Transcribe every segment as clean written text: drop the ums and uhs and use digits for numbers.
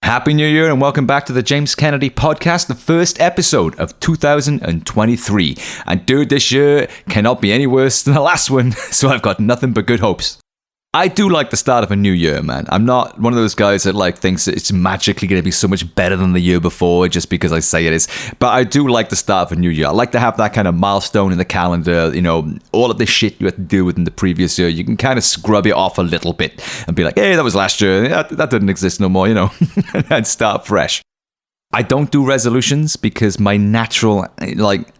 Happy New Year and welcome back to the James Kennedy Podcast, the first episode of 2023. And dude, this year cannot be any worse than the last one, so I've got nothing but good hopes. I do like the start of a new year, man. I'm not one of those guys that thinks that it's magically going to be so much better than the year before just because I say it is. But I do like the start of a new year. I like to have that kind of milestone in the calendar. You know, all of the shit you had to deal with in the previous year, you can kind of scrub it off a little bit and be like, hey, that was last year. That didn't exist no more, you know, and start fresh. I don't do resolutions because my natural,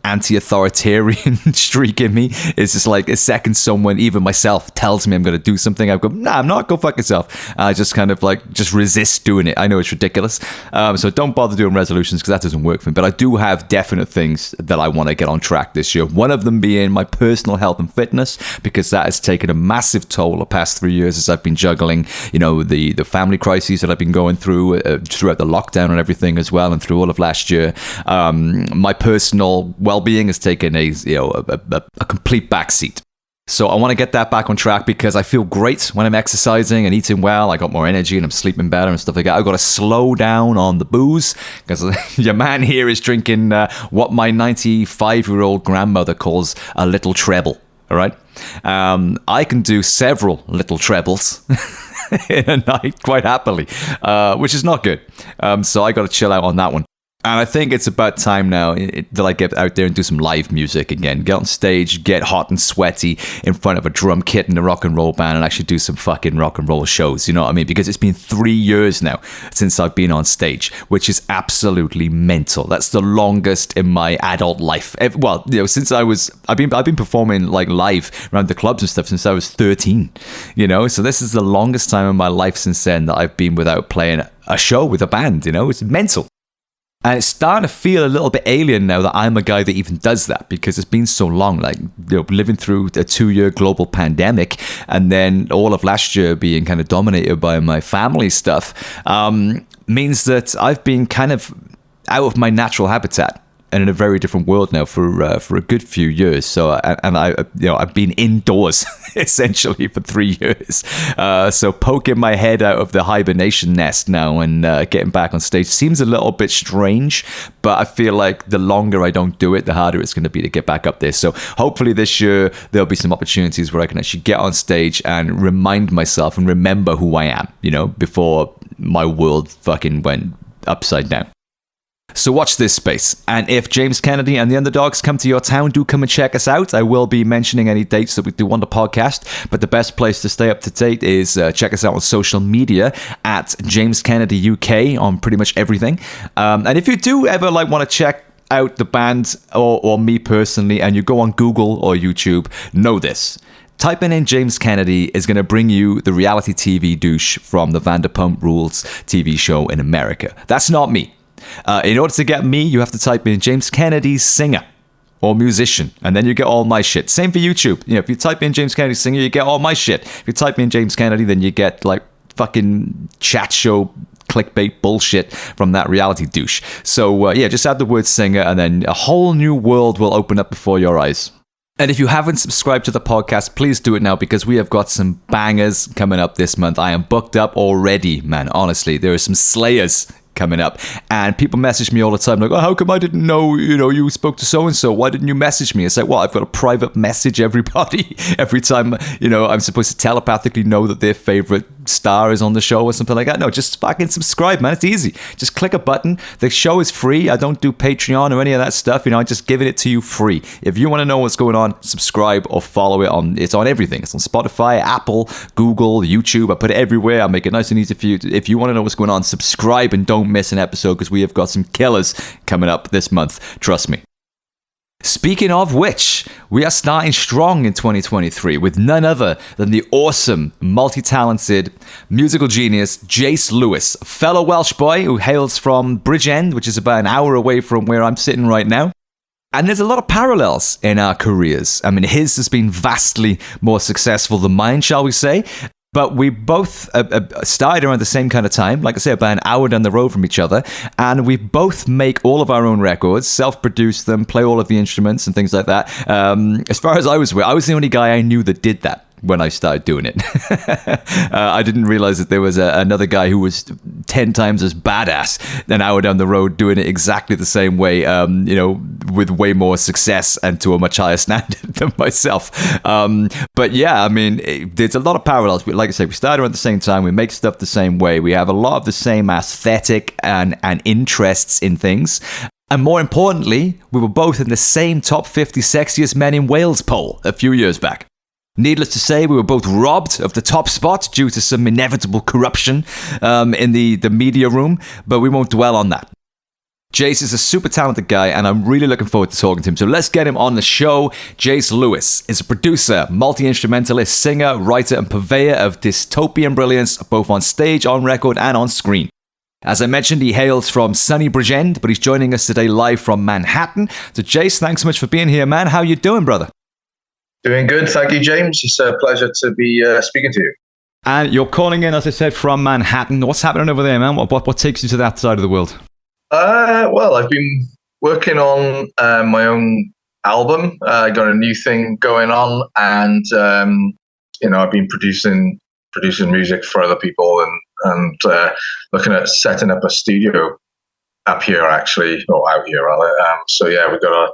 anti-authoritarian streak in me is just a second someone, even myself, tells me I'm going to do something, I go, nah, I'm not, go fuck yourself. I just kind of just resist doing it. I know it's ridiculous. So don't bother doing resolutions because that doesn't work for me. But I do have definite things that I want to get on track this year. One of them being my personal health and fitness, because that has taken a massive toll the past 3 years as I've been juggling, the family crises that I've been going through throughout the lockdown and everything as well. And through all of last year, my personal well-being has taken a complete backseat. So I want to get that back on track because I feel great when I'm exercising and eating well. I got more energy and I'm sleeping better and stuff like that. I've got to slow down on the booze because your man here is drinking what my 95-year-old grandmother calls a little treble. All right, I can do several little trebles in a night quite happily, which is not good. So I got to chill out on that one. And I think it's about time now that I get out there and do some live music again. Get on stage, get hot and sweaty in front of a drum kit and a rock and roll band and actually do some fucking rock and roll shows. You know what I mean? Because it's been 3 years now since I've been on stage, which is absolutely mental. That's the longest in my adult life. Well, since I've been performing live around the clubs and stuff since I was 13, So this is the longest time in my life since then that I've been without playing a show with a band, It's mental. And it's starting to feel a little bit alien now that I'm a guy that even does that because it's been so long, living through a 2-year global pandemic and then all of last year being kind of dominated by my family stuff means that I've been kind of out of my natural habitat and in a very different world now for a good few years. So, I've been indoors essentially for 3 years. So poking my head out of the hibernation nest now and getting back on stage seems a little bit strange, but I feel like the longer I don't do it, the harder it's going to be to get back up there. So hopefully this year there'll be some opportunities where I can actually get on stage and remind myself and remember who I am, before my world fucking went upside down. So watch this space. And if James Kennedy and the Underdogs come to your town, do come and check us out. I will be mentioning any dates that we do on the podcast, but the best place to stay up to date is check us out on social media at James Kennedy UK on pretty much everything. And if you do ever want to check out the band or me personally, and you go on Google or YouTube, know this. Typing in James Kennedy is going to bring you the reality TV douche from the Vanderpump Rules TV show in America. That's not me. In order to get me, you have to type in James Kennedy singer or musician, and then you get all my shit. Same for YouTube. If you type in James Kennedy singer, you get all my shit. If you type in James Kennedy, then you get fucking chat show clickbait bullshit from that reality douche. So just add the word singer, and then a whole new world will open up before your eyes. And if you haven't subscribed to the podcast, please do it now because we have got some bangers coming up this month. I am booked up already, man. Honestly, there are some slayers coming up, and people message me all the time oh, how come I didn't know you spoke to so and so? Why didn't you message me? It's well, I've got a private message everybody every time I'm supposed to telepathically know that their favorite star is on the show or something like that. No, just fucking subscribe, man. It's easy. Just click a button. The show is free. I don't do Patreon or any of that stuff. I just giving it to you free. If you want to know what's going on, subscribe or follow it it's on everything. It's on Spotify, Apple, Google, YouTube. I put it everywhere. I make it nice and easy for you. If you want to know what's going on, subscribe and don't miss an episode because we have got some killers coming up this month. Trust me. Speaking of which, we are starting strong in 2023 with none other than the awesome, multi-talented musical genius Jayce Lewis, a fellow Welsh boy who hails from Bridgend, which is about an hour away from where I'm sitting right now. And there's a lot of parallels in our careers. I mean, his has been vastly more successful than mine, shall we say. But we both started around the same kind of time, like I say, about an hour down the road from each other. And we both make all of our own records, self-produce them, play all of the instruments and things like that. As far as I was aware, I was the only guy I knew that did that. when I started doing it. I didn't realize that there was another guy who was 10 times as badass an hour down the road doing it exactly the same way, with way more success and to a much higher standard than myself. But yeah, I mean, there's a lot of parallels. Like I said, we started at the same time. We make stuff the same way. We have a lot of the same aesthetic and interests in things. And more importantly, we were both in the same top 50 sexiest men in Wales poll a few years back. Needless to say, we were both robbed of the top spot due to some inevitable corruption in the media room, but we won't dwell on that. Jayce is a super talented guy, and I'm really looking forward to talking to him. So let's get him on the show. Jayce Lewis is a producer, multi-instrumentalist, singer, writer, and purveyor of dystopian brilliance, both on stage, on record, and on screen. As I mentioned, he hails from sunny Bridgend, but he's joining us today live from Manhattan. So Jayce, thanks so much for being here, man. How you doing, brother? Doing good. Thank you, James. It's a pleasure to be speaking to you. And you're calling in, as I said, from Manhattan. What's happening over there, man? What takes you to that side of the world? Well, I've been working on my own album. I got a new thing going on, and I've been producing music for other people, and looking at setting up a studio up here, actually, or out here rather. So yeah, we've got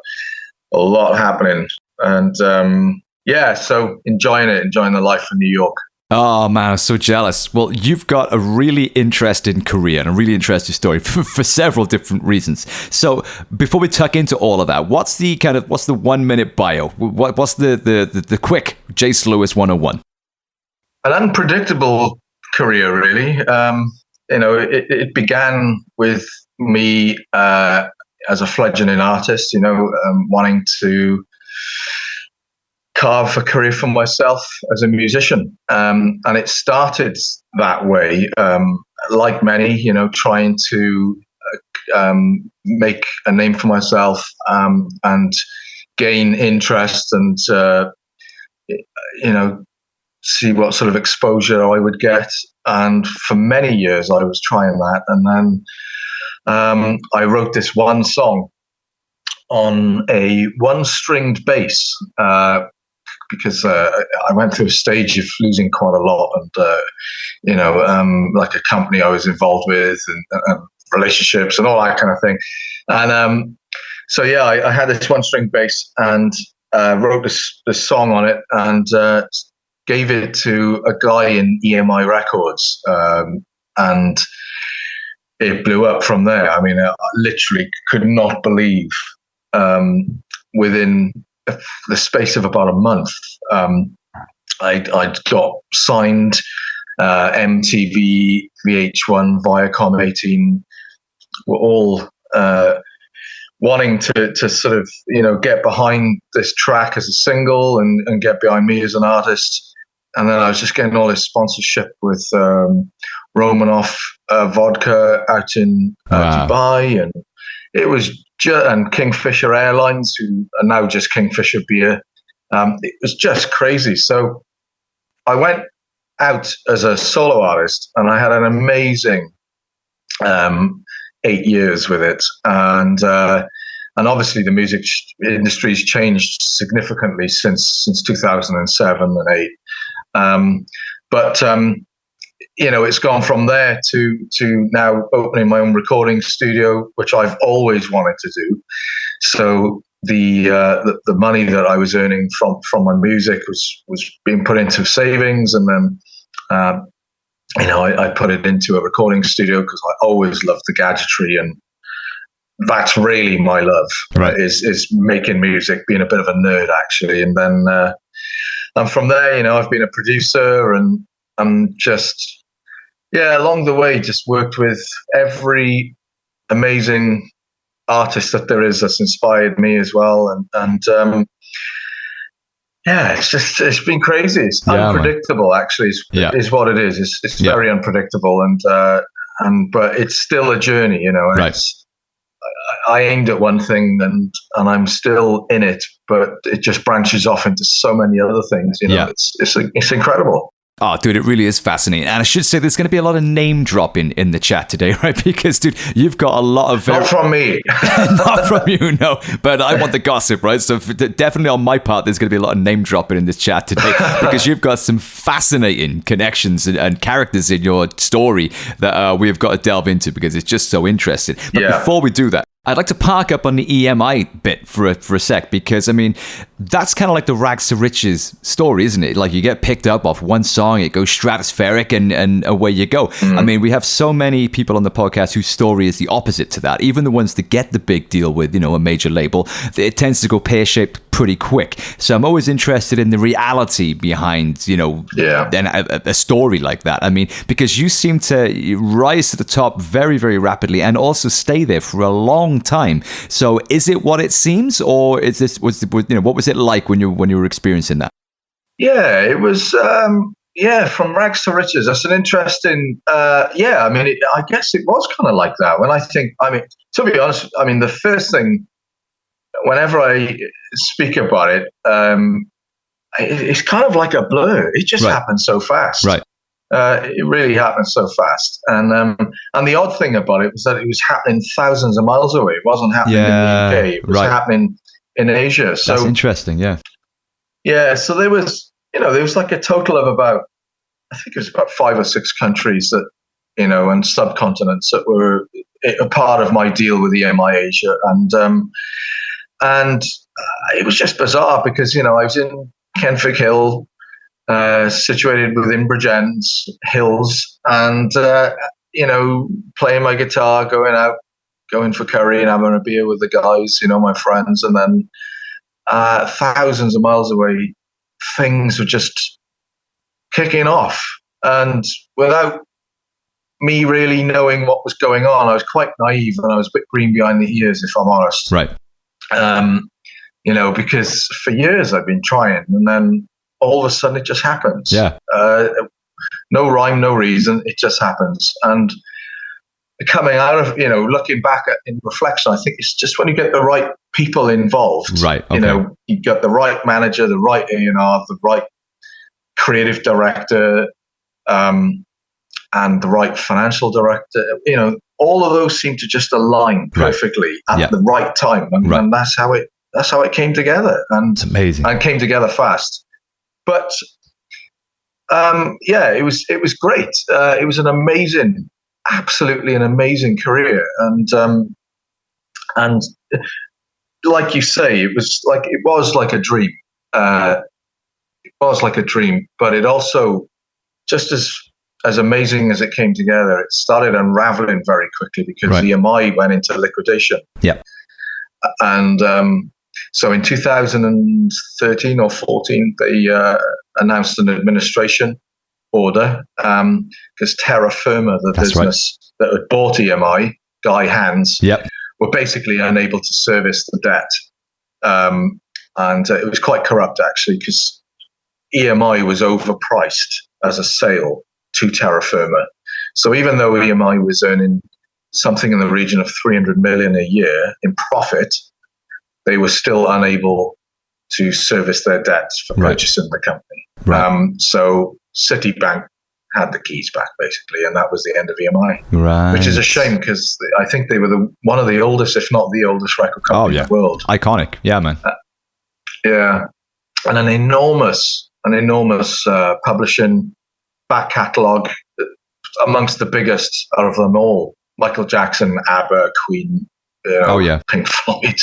a lot happening, and so enjoying the life in New York. Oh man, I'm so jealous. Well, you've got a really interesting career and a really interesting story for several different reasons. So before we tuck into all of that, what's the 1 minute bio? What's the quick Jayce Lewis 101? An unpredictable career, really. It began with me as a fledgling artist, wanting to carve a career for myself as a musician. And it started that way, like many, trying to make a name for myself and gain interest and, see what sort of exposure I would get. And for many years, I was trying that. And then I wrote this one song on a one-stringed bass because I went through a stage of losing quite a lot. And, like a company I was involved with and relationships and all that kind of thing. And I had this one-stringed bass and wrote this song on it and gave it to a guy in EMI Records, and it blew up from there. I mean, I literally could not believe within the space of about a month, I'd got signed. MTV, VH1, Viacom 18 were all wanting to sort of, get behind this track as a single and get behind me as an artist. And then I was just getting all this sponsorship with Romanoff vodka out in Dubai, and it was and Kingfisher Airlines, who are now just Kingfisher Beer. It was just crazy. So I went out as a solo artist, and I had an amazing 8 years with it, and obviously the music industry's changed significantly since 2007 and 8. It's gone from there to now opening my own recording studio, which I've always wanted to do. So the money that I was earning from my music was being put into savings, and then I put it into a recording studio because I always loved the gadgetry, and that's really my love, right? Is making music, being a bit of a nerd actually. And then and from there, I've been a producer, and I'm just along the way just worked with every amazing artist that there is that's inspired me as well, and it's been crazy. It's unpredictable, actually, is what it is. It's very unpredictable, and but it's still a journey, Right. I aimed at one thing and I'm still in it, but it just branches off into so many other things. It's incredible. Oh, dude, it really is fascinating. And I should say there's going to be a lot of name dropping in the chat today, right? Because, dude, you've got a lot of... Not from me. Not from you, no. But I want the gossip, right? So definitely on my part, there's going to be a lot of name dropping in this chat today because you've got some fascinating connections and characters in your story that we've got to delve into because it's just so interesting. But before we do that, I'd like to park up on the EMI bit for a sec because, I mean, that's kind of like the rags to riches story, isn't it? Like you get picked up off one song, it goes stratospheric and away you go. I mean, we have so many people on the podcast whose story is the opposite to that. Even the ones that get the big deal with, a major label, it tends to go pear-shaped pretty quick. So I'm always interested in the reality behind, a story like that. I mean, because you seem to rise to the top very, very rapidly and also stay there for a long time. So is it what it seems, or is this what was it like when you were experiencing that? Yeah, it was from rags to riches. That's an interesting I mean, I guess it was kind of like that. When to be honest, I mean, the first thing whenever I speak about it, it's kind of like a blur. It just happened so fast. Right. It really happened so fast, and the odd thing about it was that it was happening thousands of miles away. It wasn't happening in the UK. It was happening in Asia. So that's interesting. Yeah. Yeah. So there was like a total of about, I think it was about 5 or 6 countries that, and subcontinents that were a part of my deal with EMI Asia, and it was just bizarre because I was in Kenfig Hill. Situated within Bridgend hills, and playing my guitar, going for curry and having a beer with the guys, my friends, and then thousands of miles away, things were just kicking off, and without me really knowing what was going on, I was quite naive and I was a bit green behind the ears, if I'm honest. Right. Because for years I've been trying, and then all of a sudden it just happens. Yeah. No rhyme, no reason. It just happens. And coming out of, looking back in reflection, I think it's just when you get the right people involved. Right. Okay. You got the right manager, the right A&R, the right creative director, and the right financial director. All of those seem to just align perfectly at the right time. And that's how it came together. And it's amazing. And came together fast. But it was great. It was absolutely an amazing career, and like you say, it was like a dream. It was like a dream, but it also, just as amazing as it came together, it started unraveling very quickly because EMI went into liquidation. Yeah, and so in 2013 or 14, they announced an administration order because Terra Firma, the business that had bought EMI, Guy Hands, were basically unable to service the debt. And it was quite corrupt, actually, because EMI was overpriced as a sale to Terra Firma. So even though EMI was earning something in the region of 300 million a year in profit, they were still unable to service their debts for purchasing the company. So Citibank had the keys back, basically, and that was the end of EMI, which is a shame because I think they were one of the oldest, if not the oldest, record company in the world. Iconic, yeah, man. And an enormous publishing back catalogue, amongst the biggest of them all. Michael Jackson, ABBA, Queen, Pink Floyd,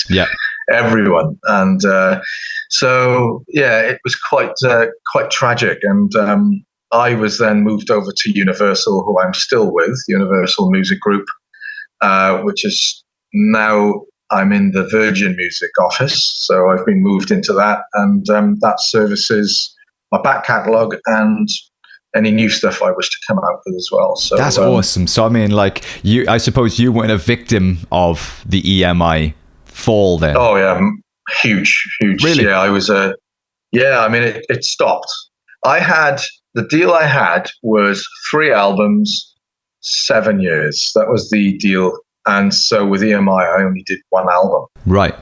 everyone. And it was quite tragic. And I was then moved over to Universal, who I'm still with, Universal Music Group, which is now I'm in the Virgin Music office. So I've been moved into that, and that services my back catalogue and any new stuff I wish to come out with as well. So that's awesome. So I mean, like I suppose you weren't a victim of the EMI fall then. Oh yeah, huge. Really? Yeah, I was I mean, it stopped. The deal I had was 3 albums, 7 years. That was the deal. And so with EMI, I only did 1 album. Right.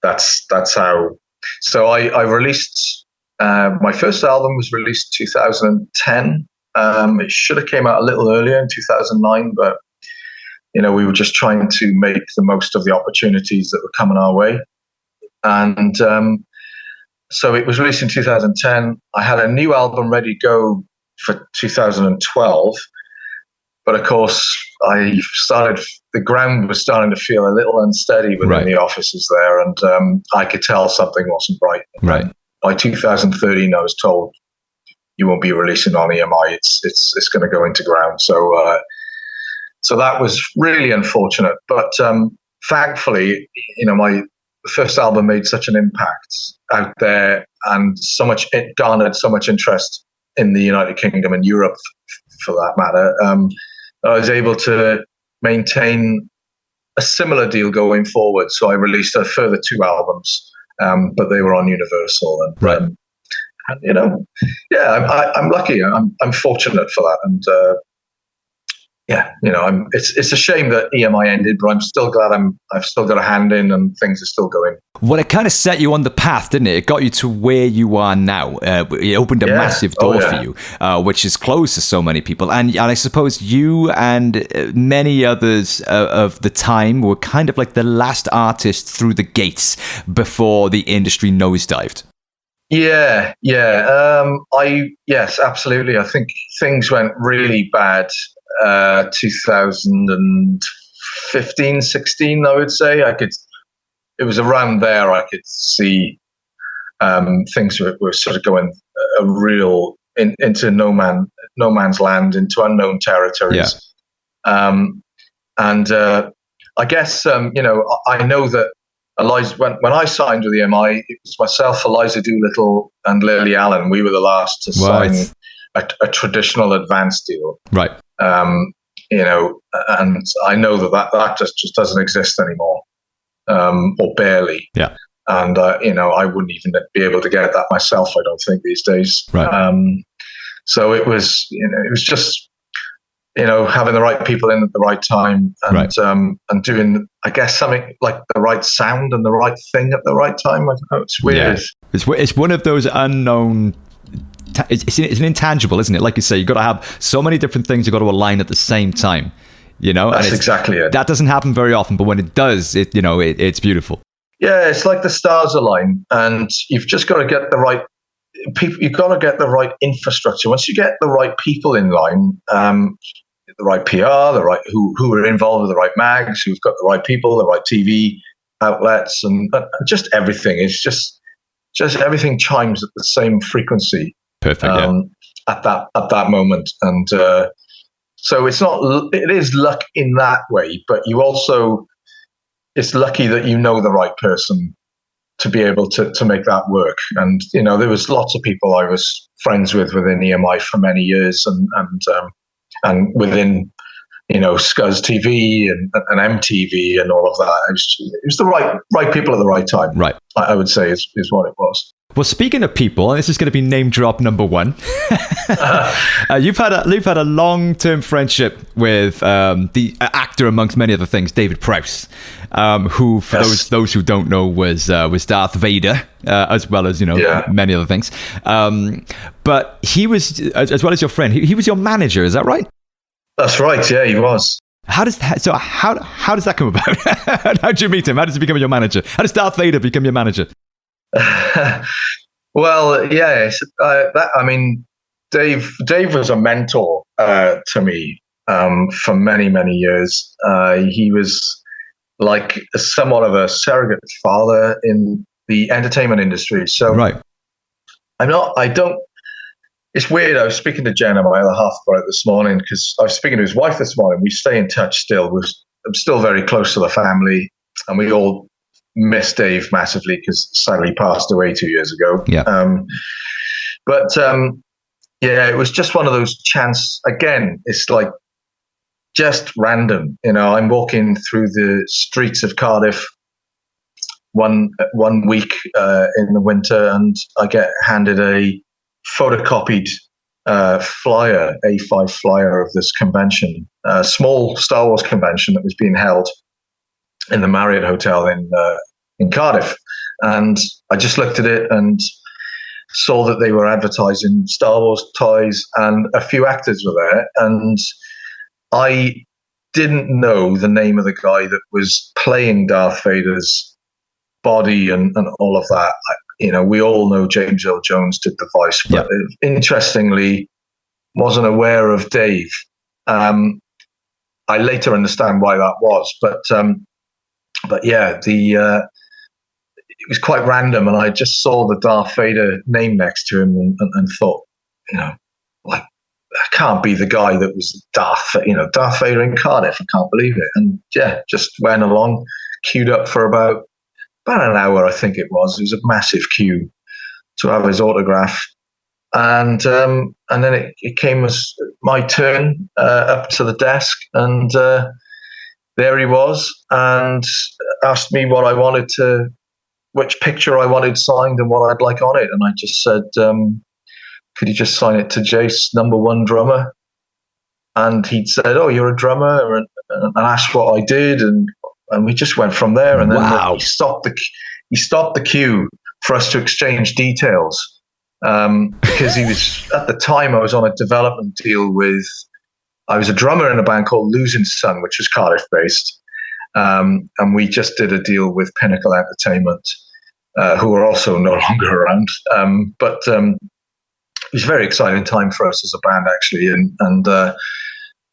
That's how. So I released My first album was released 2010. It should have came out a little earlier in 2009, but we were just trying to make the most of the opportunities that were coming our way. And so it was released in 2010. I had a new album ready to go for 2012. But of course, the ground was starting to feel a little unsteady within the offices there. And I could tell something wasn't right. Right. By 2013, I was told, you won't be releasing on EMI. It's going to go into ground. So that was really unfortunate. But thankfully, the first album made such an impact out there, and it garnered so much interest in the United Kingdom and Europe, for that matter. I was able to maintain a similar deal going forward. So I released a further 2 albums, but they were on Universal. And, right. I'm lucky. I'm fortunate for that. And it's a shame that EMI ended, but I'm still glad I've still got a hand in and things are still going. Well, it kind of set you on the path, didn't it? It got you to where you are now. It opened a massive door for you, which is closed to so many people. And I suppose you and many others of the time were kind of like the last artist through the gates before the industry nosedived. Yeah. Yes, absolutely. I think things went really bad 2015, 16, I would say. It was around there I could see things were sort of going into no man's land, into unknown territories. Yeah. I guess I know that Eliza, when I signed with EMI, it was myself, Eliza Doolittle, and Lily Allen. We were the last to sign a traditional advance deal. Right. And I know that just doesn't exist anymore, or barely. Yeah. And I wouldn't even be able to get that myself, I don't think, these days. Right. So it was just having the right people in at the right time, and and doing, I guess, something like the right sound and the right thing at the right time. I don't know, it's weird. Yeah. It's one of those unknown. It's an intangible, isn't it? Like you say, you've got to have so many different things you've got to align at the same time. That's exactly it. That doesn't happen very often, but when it does, it's beautiful. Yeah, it's like the stars align, and you've just got to get the right people. You've got to get the right infrastructure. Once you get the right people in line, the right PR, the right who are involved with the right mags, who've got the right people, the right TV outlets, and just everything. It's just everything chimes at the same frequency. Perfect. At that moment, and so it is luck in that way, but you also, it's lucky that you know the right person to be able to make that work. And there was lots of people I was friends with within EMI for many years, and within Scuzz TV and MTV and all of that. It was the right people at the right time. Right. I would say is what it was. Well, speaking of people, and this is going to be name drop number 1. You've had a long-term friendship with the actor, amongst many other things, David Prowse, who, for those who don't know, was Darth Vader, as well as many other things. But he was, as well as your friend, he was your manager. Is that right? That's right. Yeah, he was. How does that come about? How did you meet him? How does he become your manager? How does Darth Vader become your manager? Well, yes. Dave was a mentor to me for many, many years. He was like somewhat of a surrogate father in the entertainment industry. So right. It's weird. I was speaking to Jenna, my other half, about it this morning, because I was speaking to his wife this morning. We stay in touch still. I'm still very close to the family, and we all miss Dave massively because sadly he passed away 2 years ago. Yeah. It was just one of those chance. Again, it's like just random. I'm walking through the streets of Cardiff one week in the winter, and I get handed a photocopied flyer, A5 flyer of this convention, a small Star Wars convention that was being held in the Marriott Hotel in Cardiff. And I just looked at it, and saw that they were advertising Star Wars toys, and a few actors were there, and I didn't know the name of the guy that was playing Darth Vader's body and all of that. We all know James Earl Jones did the voice, but interestingly, wasn't aware of Dave. I later understand why that was, but yeah, it was quite random, and I just saw the Darth Vader name next to him and thought, like, that can't be the guy that was Darth Vader in Cardiff. I can't believe it. And yeah, just went along, queued up for about an hour, I think it was. It was a massive queue to have his autograph. And then it came as my turn up to the desk, and there he was, and asked me which picture I wanted signed and what I'd like on it. And I just said, could you just sign it to Jayce, number one drummer? And he'd said, oh, you're a drummer, and asked what I did, and we just went from there. And then he stopped the queue for us to exchange details, because he was, at the time, I was on a development deal I was a drummer in a band called Losing Sun, which was Cardiff based. And we just did a deal with Pinnacle Entertainment, who are also no longer around. But it was a very exciting time for us as a band, actually.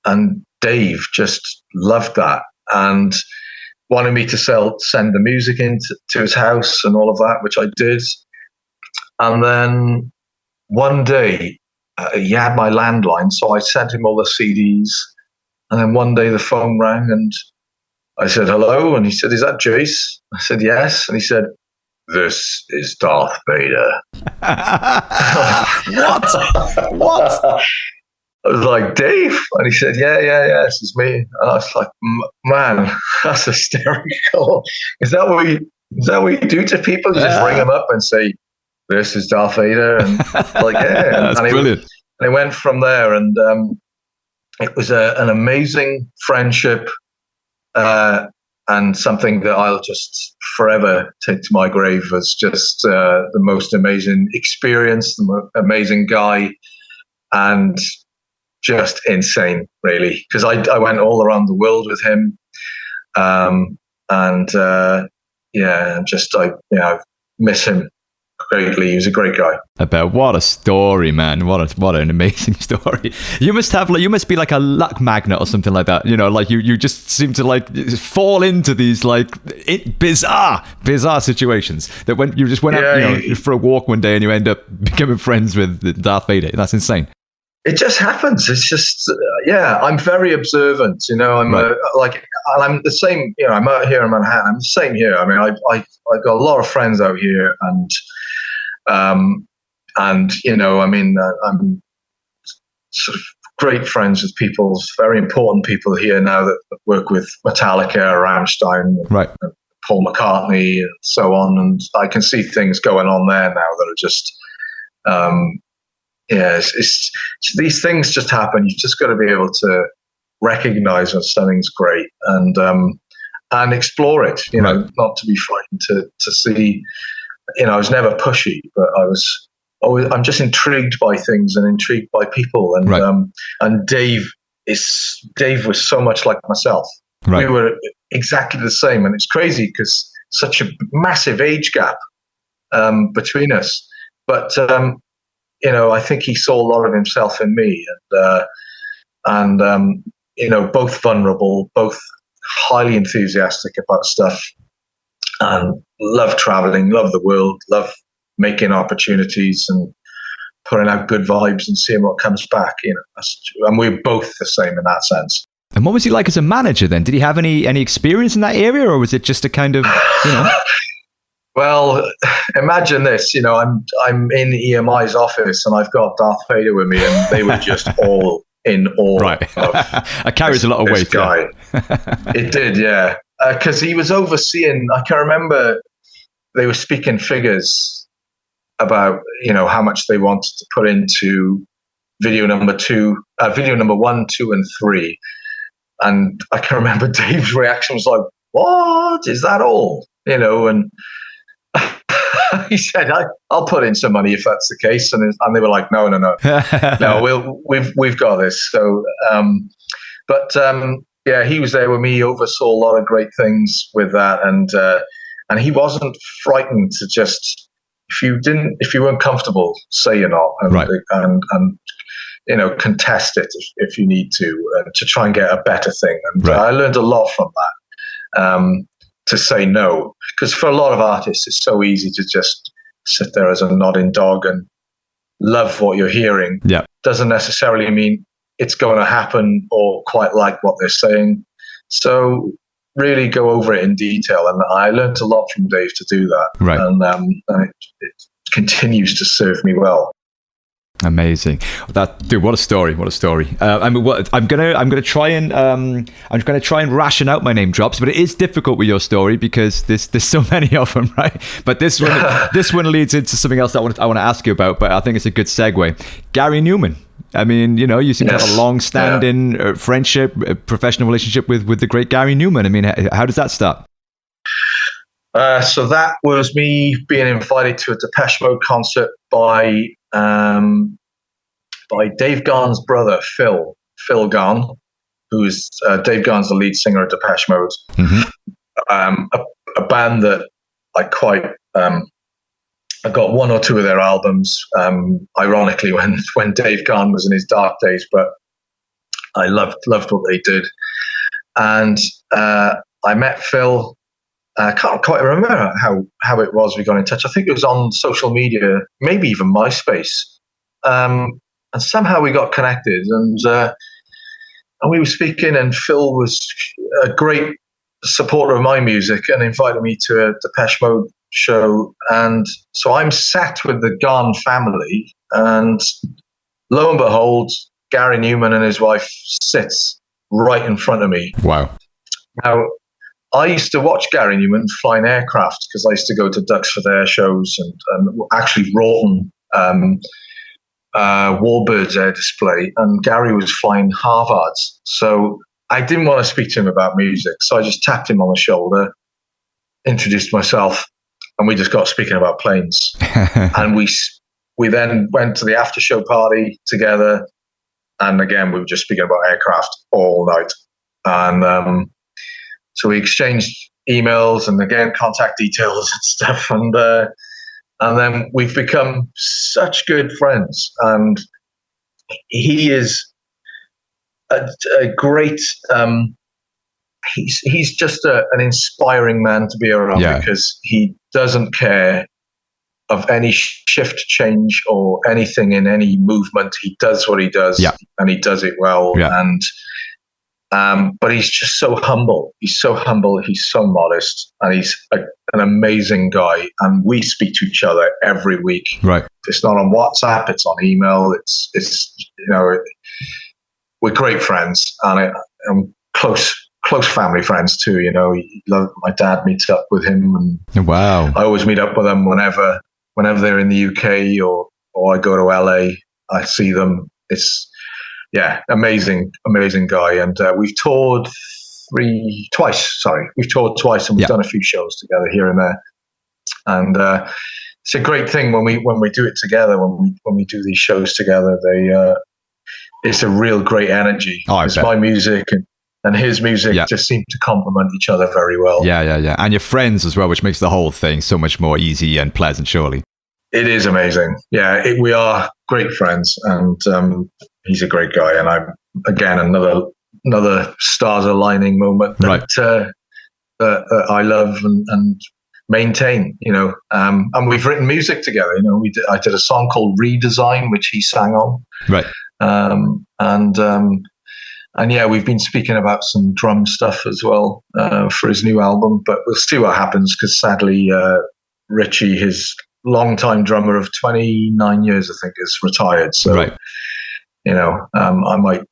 And Dave just loved that and wanted me to send the music to his house and all of that, which I did. And then one day, he had my landline, so I sent him all the CDs. And then one day the phone rang, and I said, hello. And he said, is that Jayce? I said, yes. And he said, this is Darth Vader. What? I was like, Dave? And he said, yeah, this is me. And I was like, man, that's hysterical. Is that what you do to people? You just ring them up and say, this is Darth Vader? And like, yeah. That's brilliant. And it went from there, and it was an amazing friendship, and something that I'll just forever take to my grave as just the most amazing experience, the most amazing guy, and just insane, really. Because I went all around the world with him, I miss him greatly. He was a great guy. I bet. What a story, man. What an amazing story. You must be like a luck magnet or something like that. Like you just seem to like fall into these like bizarre situations that when you just went out for a walk one day and you end up becoming friends with Darth Vader. That's insane. It just happens. It's just, I'm very observant, I'm I'm the same, I'm out here in Manhattan. I'm the same here. I mean, I've got a lot of friends out here, and I'm sort of great friends with people, very important people here now that work with Metallica, Rammstein, and Paul McCartney, and so on. And I can see things going on there now that are just, it's these things just happen. You've just got to be able to recognize when something's great and explore it. Not to be frightened to see. I was never pushy, but I'm just intrigued by things and intrigued by people. And Dave was so much like myself. Right. We were exactly the same, and it's crazy because such a massive age gap between us. But I think he saw a lot of himself in me, and both vulnerable, both highly enthusiastic about stuff, and love traveling, love the world, love making opportunities and putting out good vibes and seeing what comes back. And we're both the same in that sense. And what was he like as a manager then? Did he have any experience in that area, or was it just a kind of, Well, imagine this, I'm in EMI's office and I've got Darth Vader with me, and they were just all in awe. Right. That carries a lot of weight. Guy. It did, yeah. Because he was overseeing, I can remember they were speaking figures about, how much they wanted to put into video number 1, 2, and 3. And I can remember Dave's reaction was like, what? Is that all? And he said, I'll put in some money if that's the case. And they were like, no, no, we've got this. So, yeah, he was there with me, oversaw a lot of great things with that. And he wasn't frightened to just, if you weren't comfortable, say you're not, and contest it if you need to try and get a better thing. And I learned a lot from that, to say no, because for a lot of artists, it's so easy to just sit there as a nodding dog and love what you're hearing. Yeah. Doesn't necessarily mean it's going to happen or quite like what they're saying. So really go over it in detail. And I learned a lot from Dave to do that. Right. And it continues to serve me well. Amazing, dude! What a story! What a story! I'm gonna try and ration out my name drops, but it is difficult with your story because there's so many of them, right? But this one leads into something else that I want to ask you about. But I think it's a good segue. Gary Numan. I mean, you seem to have a long-standing friendship, professional relationship with the great Gary Numan. I mean, how does that start? So that was me being invited to a Depeche Mode concert by Dave Gahan's brother, Phil Gahan, who's Dave Gahan's the lead singer of Depeche Mode. Mm-hmm. A band that I got one or two of their albums, ironically, when Dave Gahan was in his dark days, but I loved what they did. And I met Phil. I can't quite remember how it was we got in touch. I think it was on social media, maybe even MySpace. And somehow we got connected, and we were speaking, and Phil was a great supporter of my music and invited me to a Depeche Mode show. And so I'm sat with the Gahan family, and lo and behold, Gary Numan and his wife sits right in front of me. Wow. Now, I used to watch Gary Numan flying aircraft because I used to go to Duxford Air shows and actually Rawton Warbirds Air Display, and Gary was flying Harvards. So I didn't want to speak to him about music, so I just tapped him on the shoulder, introduced myself, and we just got speaking about planes. And we then went to the after show party together, and again we were just speaking about aircraft all night. And so we exchanged emails and again contact details and stuff, and then we've become such good friends. And he is a great. He's just an inspiring man to be around, because he doesn't care of any shift change or anything in any movement. He does what he does, and he does it well. And but he's just so humble. He's so humble. He's so modest, and he's an amazing guy. And we speak to each other every week. Right. It's not on WhatsApp. It's on email. It's we're great friends, and I'm close family friends too. My dad meets up with him, and wow, I always meet up with them whenever they're in the UK or I go to LA. I see them. It's amazing guy. And we've toured twice, and we've done a few shows together here and there. And it's a great thing when we do it together, when we do these shows together. It's a real great energy. It's my music and his music just seem to complement each other very well. Yeah. And you're friends as well, which makes the whole thing so much more easy and pleasant, surely. It is amazing. Yeah, we are great friends, and he's a great guy. And I'm, again, another stars aligning moment that I love and maintain, and we've written music together. I did a song called Redesign, which he sang on. Right. And we've been speaking about some drum stuff as well for his new album, but we'll see what happens, because sadly, Richie, his longtime drummer of 29 years, I think, is retired. So, I might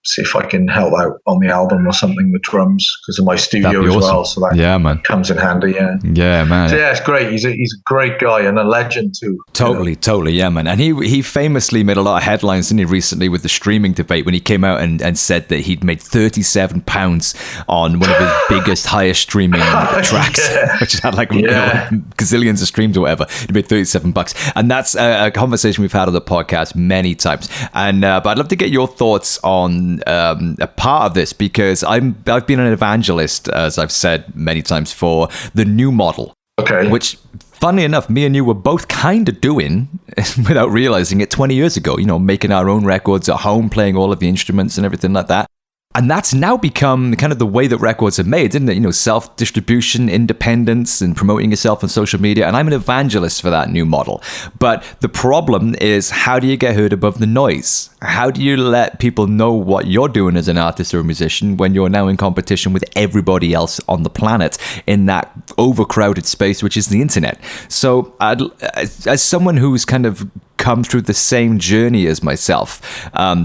see if I can help out on the album or something with drums because of my studio as well. So that comes in handy. Yeah, man. So yeah, it's great. He's a great guy and a legend too. Totally, yeah, man. And he famously made a lot of headlines, didn't he, recently with the streaming debate when he came out and said that he'd made £37 on one of his biggest, highest streaming tracks, which had like gazillions of streams or whatever. He made $37, and that's a conversation we've had on the podcast many times. And but I'd love to get your thoughts on a part of this because I've been an evangelist, as I've said many times, for the new model. Okay. Which, funnily enough, me and you were both kind of doing without realizing it 20 years ago, making our own records at home, playing all of the instruments and everything like that. And that's now become kind of the way that records are made, isn't it? Self-distribution, independence, and promoting yourself on social media. And I'm an evangelist for that new model. But the problem is, how do you get heard above the noise? How do you let people know what you're doing as an artist or a musician when you're now in competition with everybody else on the planet in that overcrowded space, which is the internet? So as someone who's kind of come through the same journey as myself,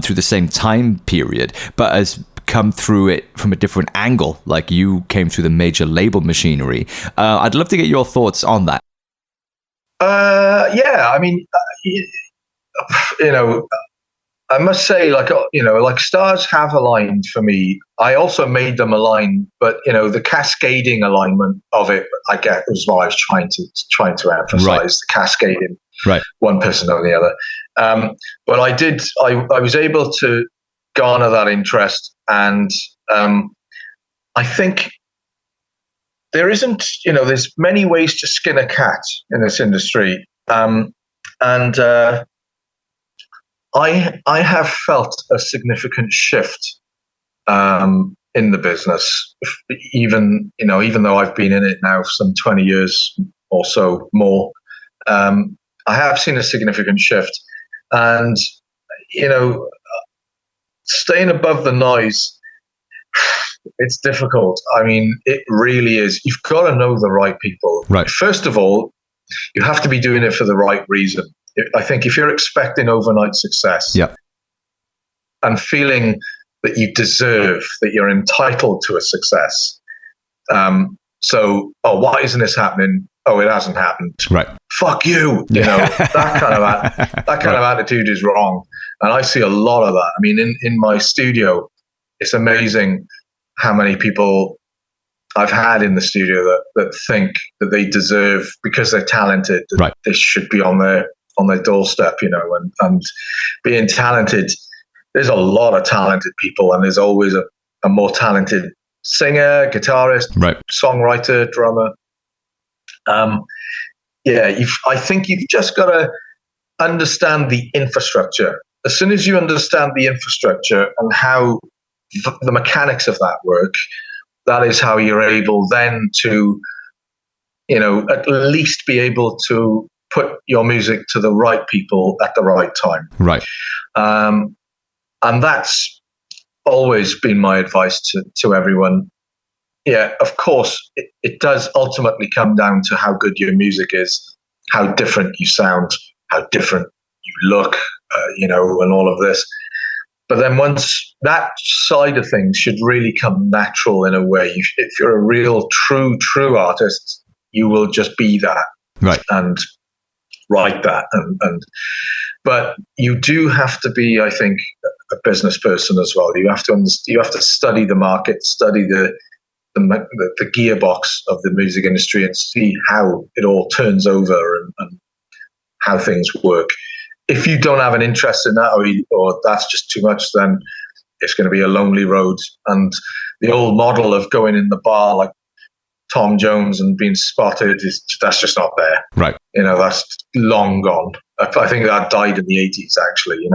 through the same time period, but as come through it from a different angle, like you came through the major label machinery. I'd love to get your thoughts on that. I mean, I must say, like stars have aligned for me. I also made them align, but the cascading alignment of it, I get, was what I was trying to emphasize, the cascading, right? One person on the other. But I was able to garner that interest, and I think there isn't, there's many ways to skin a cat in this industry, and I have felt a significant shift in the business, even though I've been in it now for some 20 years or so more. I have seen a significant shift, and staying above the noise, it's difficult. I mean, it really is. You've got to know the right people. Right. First of all, you have to be doing it for the right reason. I think if you're expecting overnight success, and feeling that you deserve, that you're entitled to a success, why isn't this happening? Oh, it hasn't happened. Right. Fuck you. That kind of attitude is wrong. And I see a lot of that. I mean, in my studio, it's amazing how many people I've had in the studio that think that they deserve, because they're talented, that this should be on their doorstep, and being talented. There's a lot of talented people, and there's always a more talented singer, guitarist, songwriter, drummer. I think you've just got to understand the infrastructure. As soon as you understand the infrastructure and how the mechanics of that work, that is how you're able then to, at least be able to put your music to the right people at the right time. Right. And that's always been my advice to everyone. Yeah, of course, it does ultimately come down to how good your music is, how different you sound, how different you look, and all of this. But then once that side of things should really come natural in a way. If you're a real, true artist, you will just be that. Right. And write that. But you do have to be, I think, a business person as well. You have to study the market, study the gearbox of the music industry, and see how it all turns over and how things work. If you don't have an interest in that, or that's just too much, then it's going to be a lonely road. And the old model of going in the bar like Tom Jones and being spotted, that's just not there. Right. That's long gone. I think that died in the 80s, actually.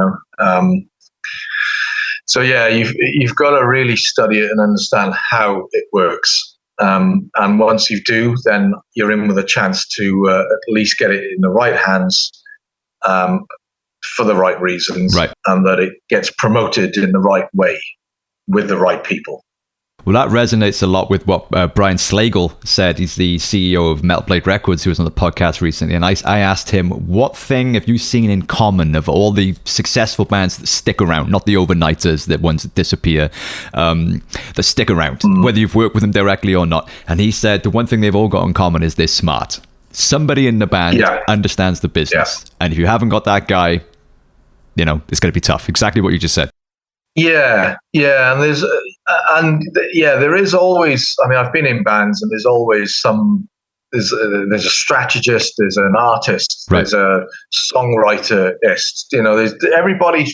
So yeah, you've got to really study it and understand how it works. And once you do, then you're in with a chance to at least get it in the right hands, for the right reasons, right, and that it gets promoted in the right way with the right people. Well, that resonates a lot with what Brian Slagle said. He's the CEO of Metal Blade Records, who was on the podcast recently. And I asked him, what thing have you seen in common of all the successful bands that stick around, not the overnighters, the ones that disappear, that stick around, whether you've worked with them directly or not? And he said the one thing they've all got in common is they're smart. Somebody in the band understands the business. Yeah. And if you haven't got that guy, you know, it's going to be tough. Exactly what you just said. Yeah, and there is always. I mean, I've been in bands, and there's always there's a strategist, there's an artist, there's a songwriterist. You know, everybody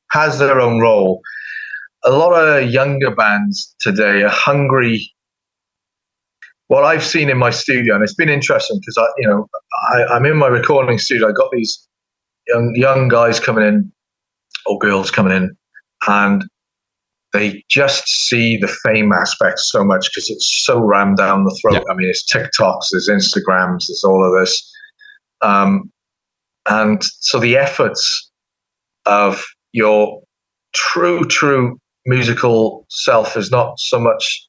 has their own role. A lot of younger bands today are hungry. What I've seen in my studio, and it's been interesting because I'm in my recording studio. I got these young guys coming in or girls coming in. And they just see the fame aspect so much because it's so rammed down the throat. Yeah. I mean, it's TikToks, there's Instagrams, there's all of this. And so the efforts of your true musical self is not so much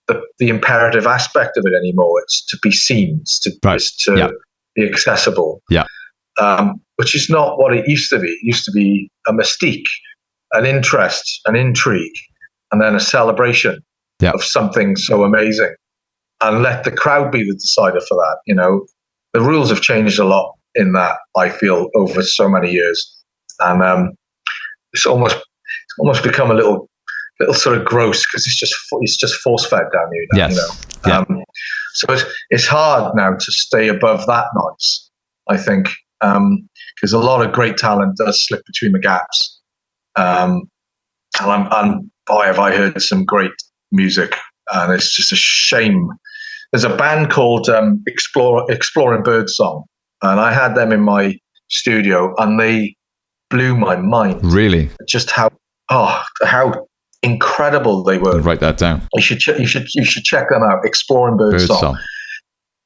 the imperative aspect of it anymore. It's to be seen, it's to be accessible, which is not what it used to be. It used to be a mystique, an interest, an intrigue, and then a celebration of something so amazing, and let the crowd be the decider for that. You know, the rules have changed a lot in that, I feel, over so many years, and it's almost become a little sort of gross because it's just force fed down here now, you know. So it's hard now to stay above that noise, I think, because a lot of great talent does slip between the gaps. And boy, have I heard some great music, and it's just a shame. There's a band called Exploring Birdsong, and I had them in my studio, and they blew my mind. Really? Just how incredible they were. I'll write that down. You should check them out. Exploring Birdsong.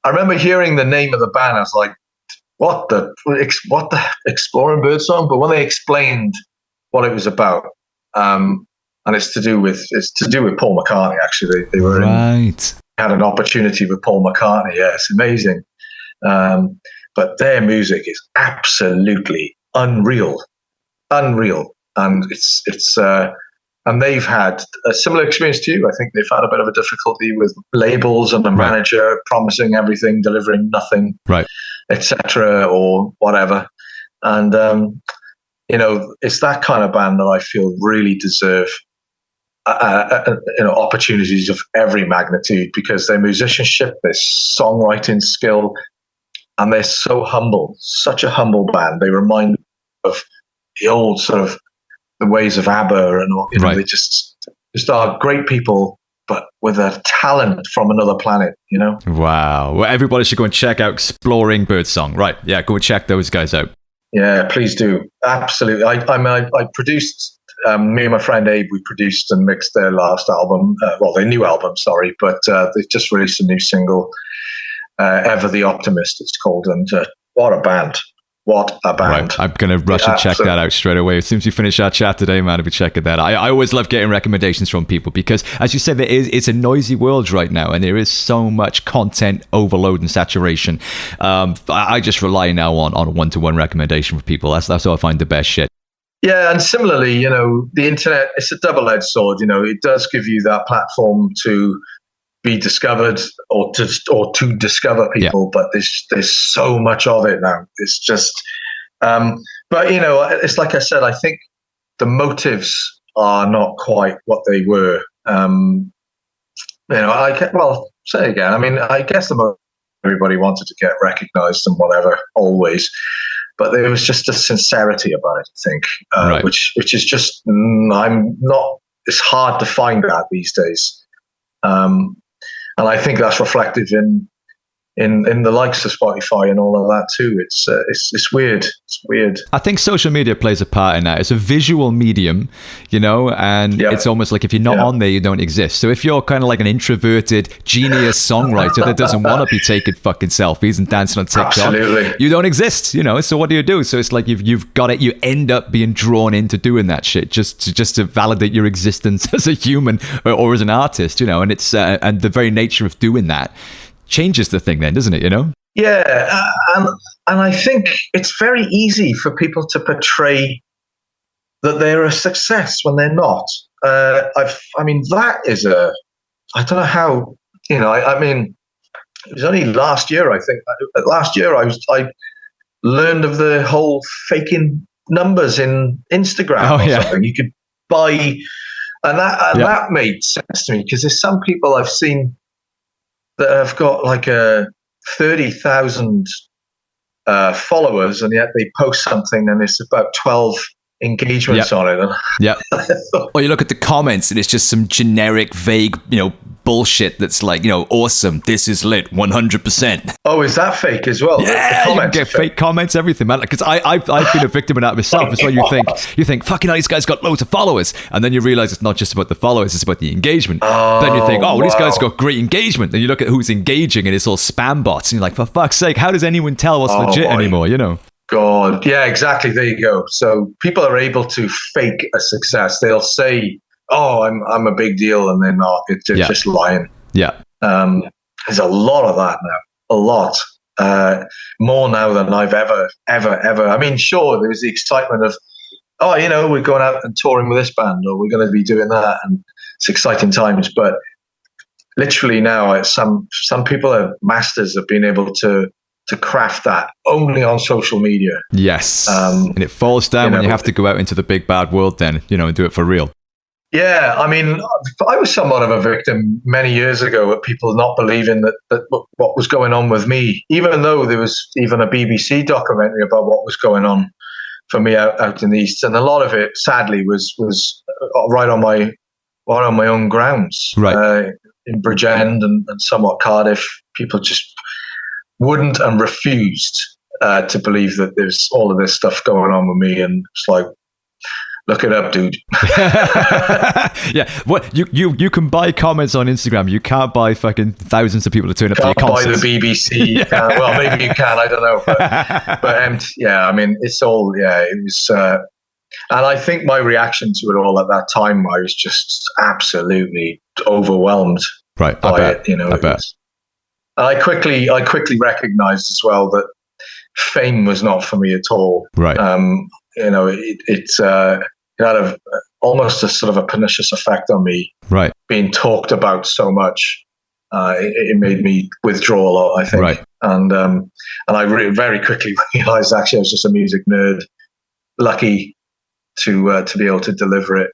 I remember hearing the name of the band, I was like, what the Exploring Birdsong? But when they explained what it was about, and it's to do with Paul McCartney. Actually, they were had an opportunity with Paul McCartney. Yeah, it's amazing. But their music is absolutely unreal, and it's and they've had a similar experience to you. I think they've had a bit of a difficulty with labels and a manager promising everything, delivering nothing, etc. or whatever, and. You know, it's that kind of band that I feel really deserve, opportunities of every magnitude because their musicianship, their songwriting skill, and they're so humble, such a humble band. They remind me of the old sort of the ways of ABBA, and they just are great people, but with a talent from another planet. You know. Wow. Well, everybody should go and check out Exploring Birdsong. Right? Yeah, go and check those guys out. Yeah, please do. Absolutely. I produced, me and my friend Abe, we produced and mixed their last album, their new album, sorry, but they've just released a new single, Ever the Optimist, it's called, and what a band. What a band. Right. I'm going to rush and check that out straight away. As soon as we finish our chat today, man, I'll be checking that. I always love getting recommendations from people because, as you said, it's a noisy world right now and there is so much content overload and saturation. I just rely now on one-to-one recommendation for people. That's how I find the best shit. Yeah, and similarly, you know, the internet, it's a double-edged sword. You know, it does give you that platform to be discovered or to discover people, but there's so much of it now. It's just, but you know, it's like I said, I think the motives are not quite what they were. You know, say again. I mean, I guess everybody wanted to get recognized and whatever, always, but there was just a sincerity about it. I think, which is just, it's hard to find that these days. And I think that's reflective in in the likes of Spotify and all of that too. It's weird. It's weird. I think social media plays a part in that. It's a visual medium, and it's almost like if you're not on there, you don't exist. So if you're kind of like an introverted genius songwriter that doesn't want to be taking fucking selfies and dancing on TikTok, Absolutely. you don't exist. So what do you do? So it's like you've got it. You end up being drawn into doing that shit just to validate your existence as a human or as an artist. And it's and the very nature of doing that changes the thing then, doesn't it? Yeah, and I think it's very easy for people to portray that they're a success when they're not. That is I don't know how, I mean, it was only last year, I think. Last year I learned of the whole faking numbers in Instagram or something. You could buy, and that made sense to me, because there's some people I've seen that have got like 30,000 followers, and yet they post something and it's about 12 engagements on it. Yeah. Or you look at the comments and it's just some generic, vague, bullshit that's like, awesome, this is lit, 100%. Oh, is that fake as well? Yeah, you can get fake comments, everything, man. Because I've been a victim of that myself. It's when you think, fucking hell, these guys got loads of followers, and then you realize it's not just about the followers, it's about the engagement. Then you think, these guys got great engagement. Then you look at who's engaging, and it's all spam bots, and you're like, for fuck's sake, how does anyone tell what's legit anymore? God, yeah, exactly. There you go. So people are able to fake a success. They'll say, "Oh, I'm a big deal," and they're not. They're just lying. Yeah. There's a lot of that now. A lot. More now than I've ever. I mean, sure, there was the excitement of, we're going out and touring with this band, or we're going to be doing that, and it's exciting times. But literally now, some people are masters of being able to craft that only on social media. Yes. And it falls down when you have to go out into the big bad world then, and do it for real. Yeah, I mean, I was somewhat of a victim many years ago of people not believing that what was going on with me, even though there was even a BBC documentary about what was going on for me out in the East. And a lot of it, sadly, was right on my own grounds. Right. In Bridgend and somewhat Cardiff, people just wouldn't and refused to believe that there's all of this stuff going on with me. And it's like, look it up, dude. Yeah, what you can buy comments on Instagram. You can't buy fucking thousands of people to turn up to your concerts. Can't buy the BBC. Well, maybe you can. I don't know. But yeah, I mean, it's all. Yeah, it was. And I think my reaction to it all at that time, I was just absolutely overwhelmed by it. I bet. And I quickly recognized as well that fame was not for me at all. Right. It had almost a sort of a pernicious effect on me. Right. Being talked about so much, it made me withdraw a lot, I think. Right. And I very quickly realized actually I was just a music nerd, lucky to be able to deliver it,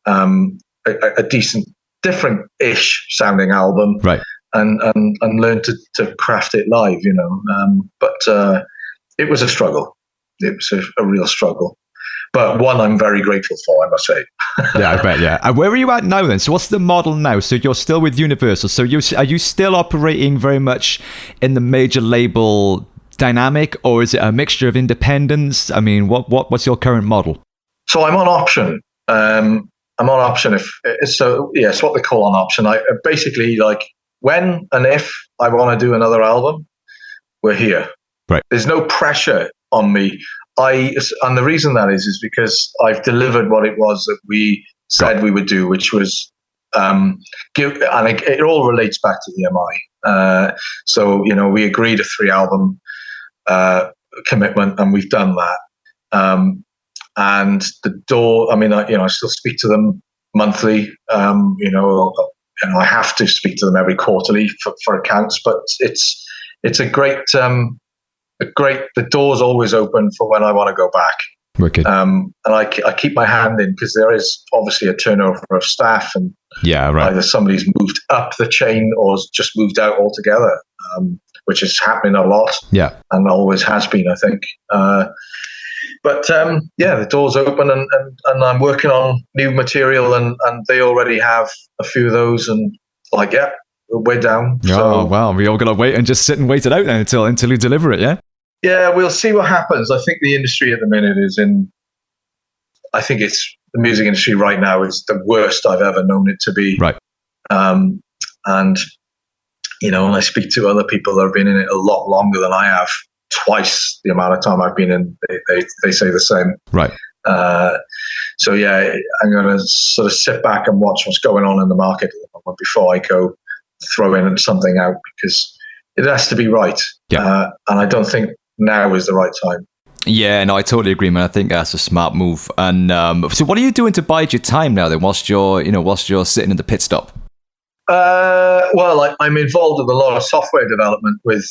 a decent, different-ish sounding album. Right. And learn to craft it live, but it was a struggle. It was a real struggle, but one I'm very grateful for, I must say. Yeah, I bet. Yeah. And where are you at now then? So what's the model now? So you're still with Universal. So are you still operating very much in the major label dynamic, or is it a mixture of independence? I mean, what's your current model? So I'm on option. I'm on option. It's what they call on option. I basically, like, when and if I want to do another album, we're here. Right. There's no pressure on me. And the reason that is because I've delivered what it was that we said we would do, which was it all relates back to EMI. So we agreed a 3-album commitment, and we've done that. And the door. I mean, I still speak to them monthly. And I have to speak to them every quarterly for accounts, but it's a great, the door's always open for when I want to go back. Wicked. And I keep my hand in, because there is obviously a turnover of staff, and either somebody's moved up the chain or just moved out altogether, which is happening a lot. Yeah. And always has been, I think. But the door's open, and I'm working on new material, and they already have a few of those, and we're down. Oh, so, wow. We all got to wait and just sit and wait it out then until you deliver it, yeah? Yeah, we'll see what happens. I think the industry at the minute I think it's the music industry right now is the worst I've ever known it to be. Right. And, when I speak to other people that have been in it a lot longer than I have, twice the amount of time I've been in, they say the same. Right. So, yeah, I'm going to sort of sit back and watch what's going on in the market before I go throw in something out, because it has to be right. Yeah. And I don't think now is the right time. Yeah, no, I totally agree, man. I think that's a smart move. And so what are you doing to bide your time now then, whilst you're sitting in the pit stop? Well, I'm involved with a lot of software development with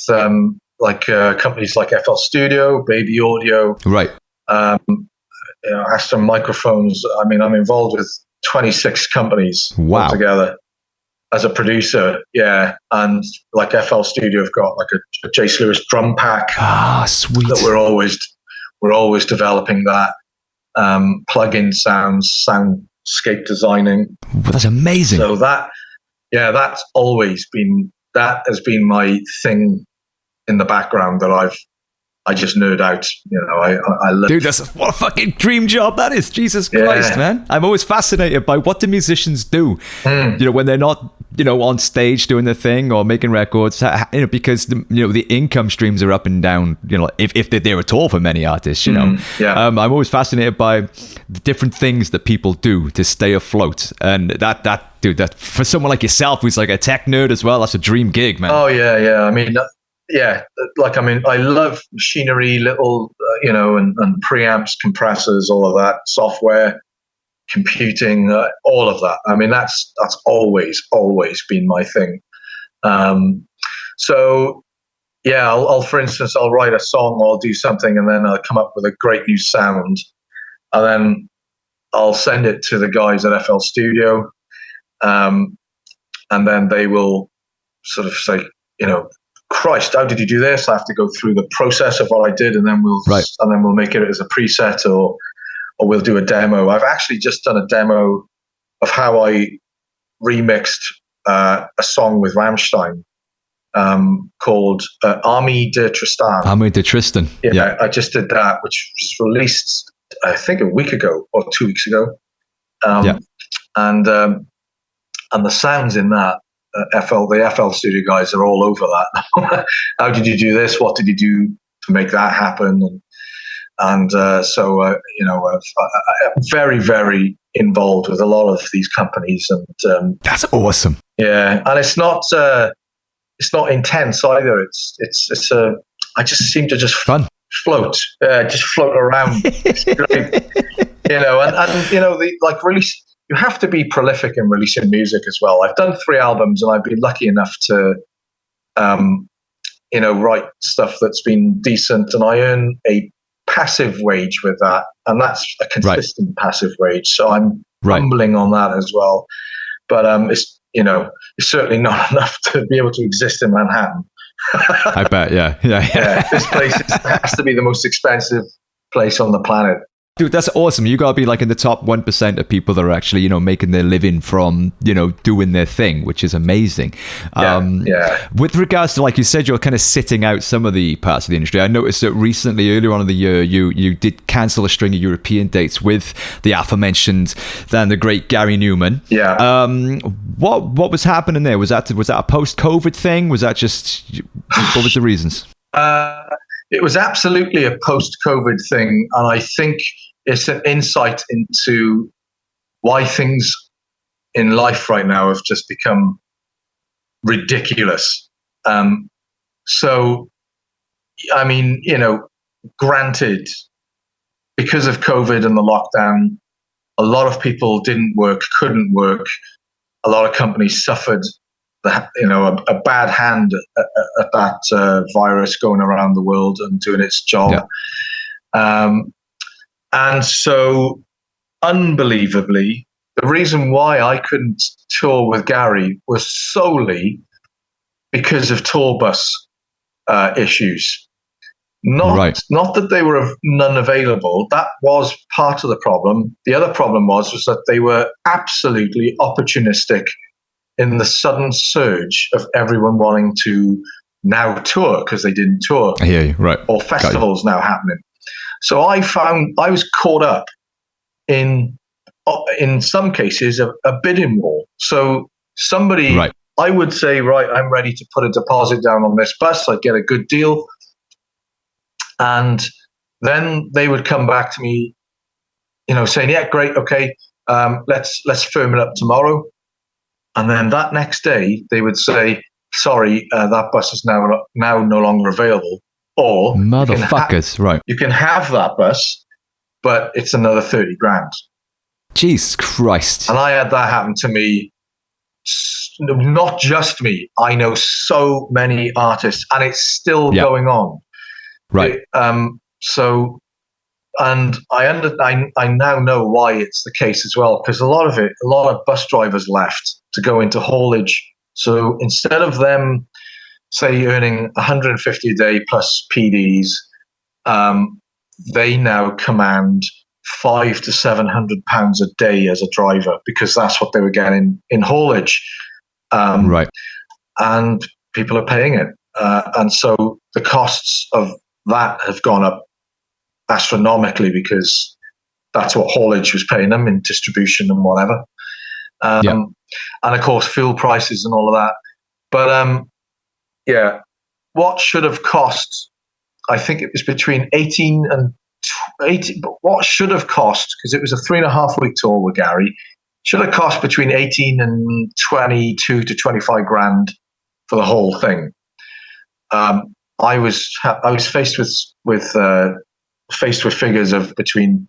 companies like FL Studio, Baby Audio, right? Aston Microphones. I mean, I'm involved with 26 companies altogether as a producer. Yeah, and like FL Studio have got like a Jayce Lewis drum pack. Ah, sweet. That we're always developing that. Plug-in sounds, soundscape designing. Well, that's amazing. So that's has been my thing in the background that I just nerd out. I love. Dude, what a fucking dream job that is. Jesus Christ, man. I'm always fascinated by what do musicians do, when they're not, on stage doing their thing or making records, because the income streams are up and down, if they're there at all for many artists, I'm always fascinated by the different things that people do to stay afloat. And that for someone like yourself, who's like a tech nerd as well, that's a dream gig, man. Oh, yeah. I mean, I love machinery, little, and preamps, compressors, all of that, software, computing, all of that. I mean, that's always been my thing. So, yeah, I'll, for instance, I'll write a song, or I'll do something, and then I'll come up with a great new sound, and then I'll send it to the guys at FL Studio, and then they will sort of say, Christ, how did you do this? I have to go through the process of what I did, and then we'll make it as a preset, or we'll do a demo. I've actually just done a demo of how I remixed a song with Rammstein called Army de Tristan. Army de Tristan. Yeah, I just did that, which was released, I think, a week ago or 2 weeks ago. And the sounds in that, the FL Studio guys are all over that. How did you do this? What did you do to make that happen? And so I'm very, very involved with a lot of these companies, and that's awesome. Yeah, and it's not intense either. It's I just seem to just float around. It's great. And release. You have to be prolific in releasing music as well. I've done 3 albums, and I've been lucky enough to, write stuff that's been decent, and I earn a passive wage with that, and that's a consistent passive wage. So I'm humbling on that as well. But it's certainly not enough to be able to exist in Manhattan. I bet, yeah. This place has to be the most expensive place on the planet. Dude, that's awesome. You gotta be like in the top 1% of people that are actually, making their living from, doing their thing, which is amazing. With regards to, like you said, you're kind of sitting out some of the parts of the industry. I noticed that recently, earlier on in the year, you did cancel a string of European dates with the aforementioned, then the great Gary Numan. Yeah. What was happening there? Was that a post-COVID thing? Was that just, what was the reasons? It was absolutely a post-COVID thing, and I think it's an insight into why things in life right now have just become ridiculous. So, I mean, granted, because of COVID and the lockdown, a lot of people didn't work, couldn't work. A lot of companies suffered a bad hand at that virus going around the world and doing its job. Yeah. And so, unbelievably, the reason why I couldn't tour with Gary was solely because of tour bus issues. Not that they were none available. That was part of the problem. The other problem was that they were absolutely opportunistic in the sudden surge of everyone wanting to now tour because they didn't tour. I hear you. Right. Or festivals now happening. So I found I was caught up in some cases a bidding war. So somebody, right. I would say, right, I'm ready to put a deposit down on this bus. I'd get a good deal. And then they would come back to me, saying, yeah, great, okay, let's firm it up tomorrow. And then that next day, they would say, sorry, that bus is now no longer available. Or motherfuckers, right? You can have that bus, but it's another 30 grand. Jesus Christ! And I had that happen to me. Not just me. I know so many artists, and it's still going on. Right. So, and I now know why it's the case as well, because a lot of bus drivers left to go into haulage. So instead of them, say, earning 150 a day plus PDs, they now command £500 to £700 a day as a driver, because that's what they were getting in haulage. Right. And people are paying it. And so the costs of that have gone up astronomically, because that's what haulage was paying them in distribution and whatever. And of course, fuel prices and all of that. But what should have cost, I think it was between 18 and 80, but what should have cost, because it was a 3.5 week tour with Gary, should have cost between 18 and 22 to 25 grand for the whole thing. I was faced with figures of between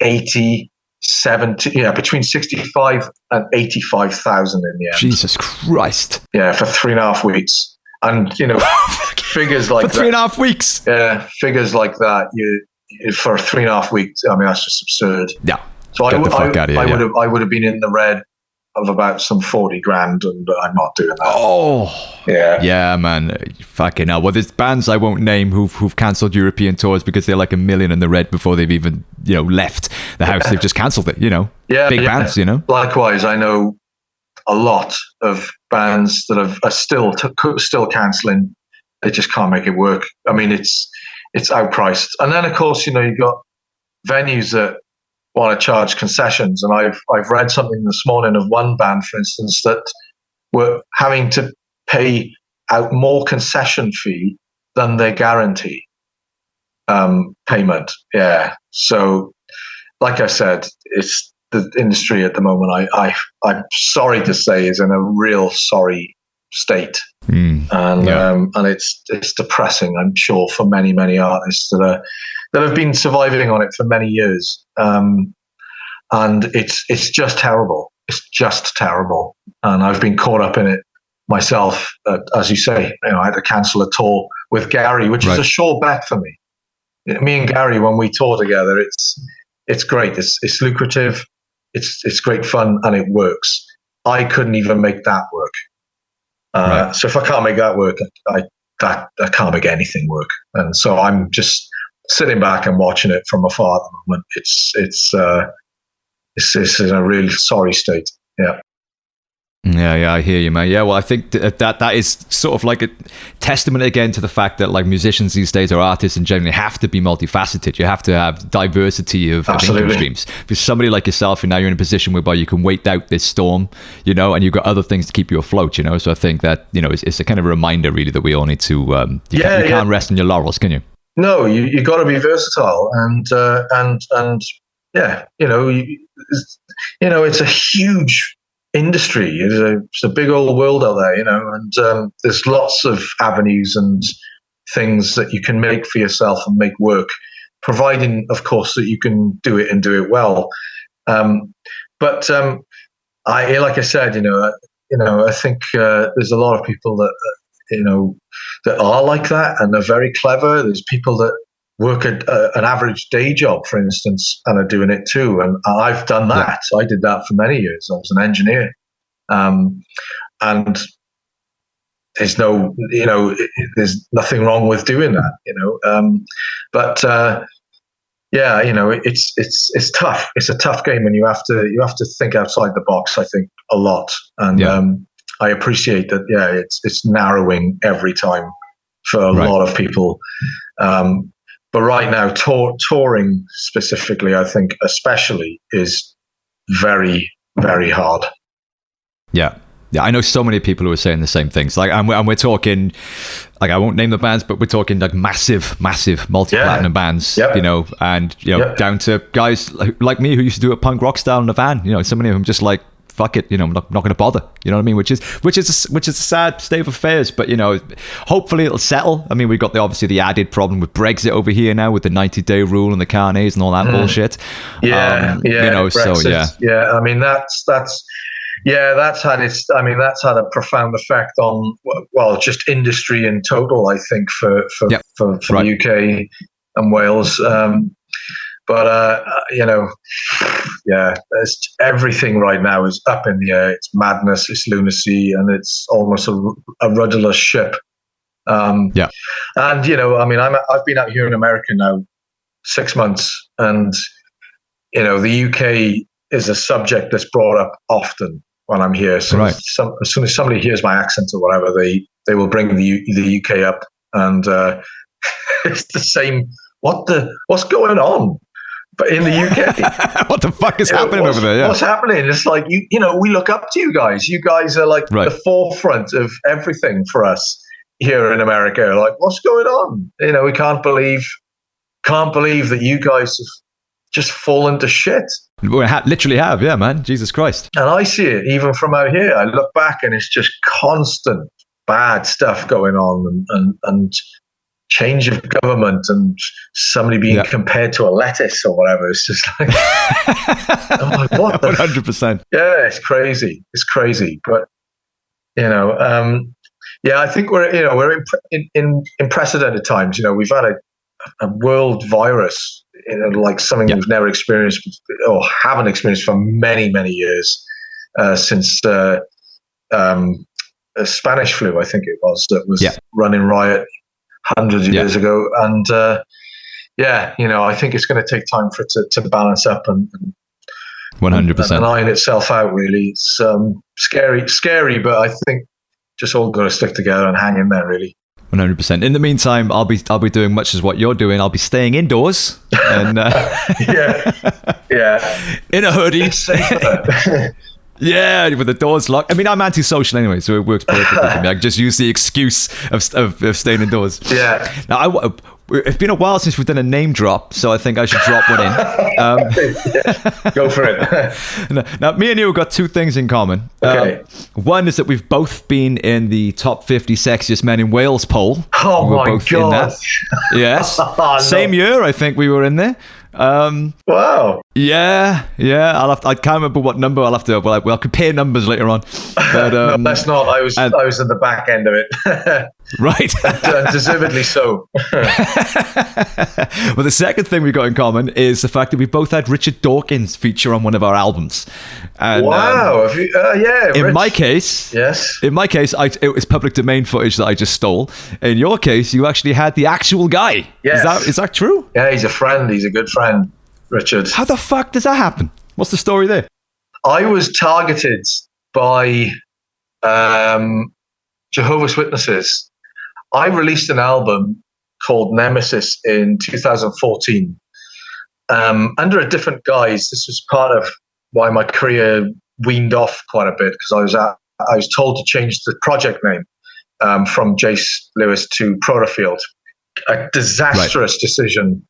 80, 70, between 65 and 85,000 in the end. Jesus Christ! Yeah, for 3.5 weeks, and figures like for 3.5 weeks. Yeah, figures like that. For 3.5 weeks. I mean, that's just absurd. Yeah. So I would have been in the red of about some 40 grand, and I'm not doing that. Oh, yeah, man, fucking hell. Well, there's bands I won't name who've cancelled European tours because they're like $1 million in the red before they've even left the house. They've just cancelled it. Big bands. Likewise, I know a lot of bands that are still cancelling. They just can't make it work. I mean, it's outpriced, and then of course you've got venues that want to charge concessions, and I've read something this morning of one band, for instance, that were having to pay out more concession fee than their guarantee payment. Yeah. So, like I said, it's the industry at the moment. I'm sorry to say is in a real sorry state, and it's depressing. I'm sure for many artists that have been surviving on it for many years. And it's just terrible. It's just terrible. And I've been caught up in it myself. As you say, I had to cancel a tour with Gary, which is a sure bet for me. Me and Gary, when we tour together, it's great. It's lucrative. It's great fun, and it works. I couldn't even make that work. So if I can't make that work, I can't make anything work. And so I'm just sitting back and watching it from afar at the moment. It's in a really sorry state. Yeah. Yeah, I hear you, man. Yeah, well, I think that is sort of like a testament again to the fact that like musicians these days, or artists in general, have to be multifaceted. You have to have diversity of income streams. Because somebody like yourself, and now you're in a position whereby you can wait out this storm, and you've got other things to keep you afloat, So I think that it's a kind of a reminder, really, that we all need to. You can't rest on your laurels, can you? No, you got to be versatile, and it's a huge industry. It's a big old world out there, and there's lots of avenues and things that you can make for yourself and make work, providing, of course, that you can do it and do it well. But like I said, I think there's a lot of people that that are like that and are very clever. There's people that work at an average day job, for instance, and are doing it too. And I've done that. I did that for many years. I was an engineer. And there's there's nothing wrong with doing that, but yeah, it's tough. It's a tough game, and you have to think outside the box. I think a lot, and I appreciate that. Yeah, it's narrowing every time for a lot of people. But right now, touring specifically, I think especially, is very, very hard. Yeah. Yeah, I know so many people who are saying the same things. Like, and we're talking, like, I won't name the bands, but we're talking like massive multi-platinum bands, and down to guys like me who used to do a punk rock style in a van. So many of them just like, fuck it, I'm not going to bother. You know what I mean? Which is a sad state of affairs. But hopefully it'll settle. I mean, we've got obviously the added problem with Brexit over here now, with the 90-day rule and the carnets and all that bullshit. Brexit. Yeah. I mean, that's had a profound effect on, well, just industry in total, I think, for the UK and Wales. Everything right now is up in the air. It's madness, it's lunacy, and it's almost a rudderless ship. And I've been out here in America now 6 months, and the UK is a subject that's brought up often when I'm here. So as soon as somebody hears my accent or whatever, they will bring the UK up, and it's the same. What's going on? But in the UK, what the fuck is happening over there? Yeah. What's happening? It's like we look up to you guys. You guys are like the forefront of everything for us here in America. Like, what's going on? We can't believe that you guys have just fallen to shit. We literally have, yeah, man. Jesus Christ. And I see it even from out here. I look back and it's just constant bad stuff going on, and change of government, and somebody being compared to a lettuce or whatever. It's just like, what? 100%. Yeah, it's crazy. It's crazy, but I think we're in unprecedented times. We've had a world virus, like something we've never experienced or haven't experienced for many, many years, since the Spanish flu, I think it was, that was running riot hundreds of years ago. And I think it's going to take time for it to balance up and 100% and iron itself out. Really, it's scary, but I think just all got to stick together and hang in there. Really. 100%. In the meantime, I'll be doing much as what you're doing. I'll be staying indoors and in a hoodie. Yeah, with the doors locked. I mean, I'm antisocial anyway, so it works perfectly for me. I can just use the excuse of staying indoors. Yeah. Now, it's been a while since we've done a name drop, so I think I should drop one in. Go for it. Now, me and you have got two things in common. Okay. One is that we've both been in the top 50 sexiest men in Wales poll. Oh, we were my both God. in that. Yes. Same year, I think we were in there. Wow. Yeah. I can't remember what number. I'll have to. We'll compare numbers later on. But, no, that's not. I was in the back end of it. Right. Deservedly so. Well, the second thing we got in common is the fact that we both had Richard Dawkins feature on one of our albums. And, wow. In Rich. my case, yes. In my case, it was public domain footage that I just stole. In your case, you actually had the actual guy. Yes. Is that true? Yeah, he's a friend. He's a good friend, Richard. How the fuck does that happen? What's the story there? I was targeted by Jehovah's Witnesses. I released an album called Nemesis in 2014 under a different guise. This was part of why my career weaned off quite a bit, because I was told to change the project name from Jayce Lewis to Protofield. A disastrous decision,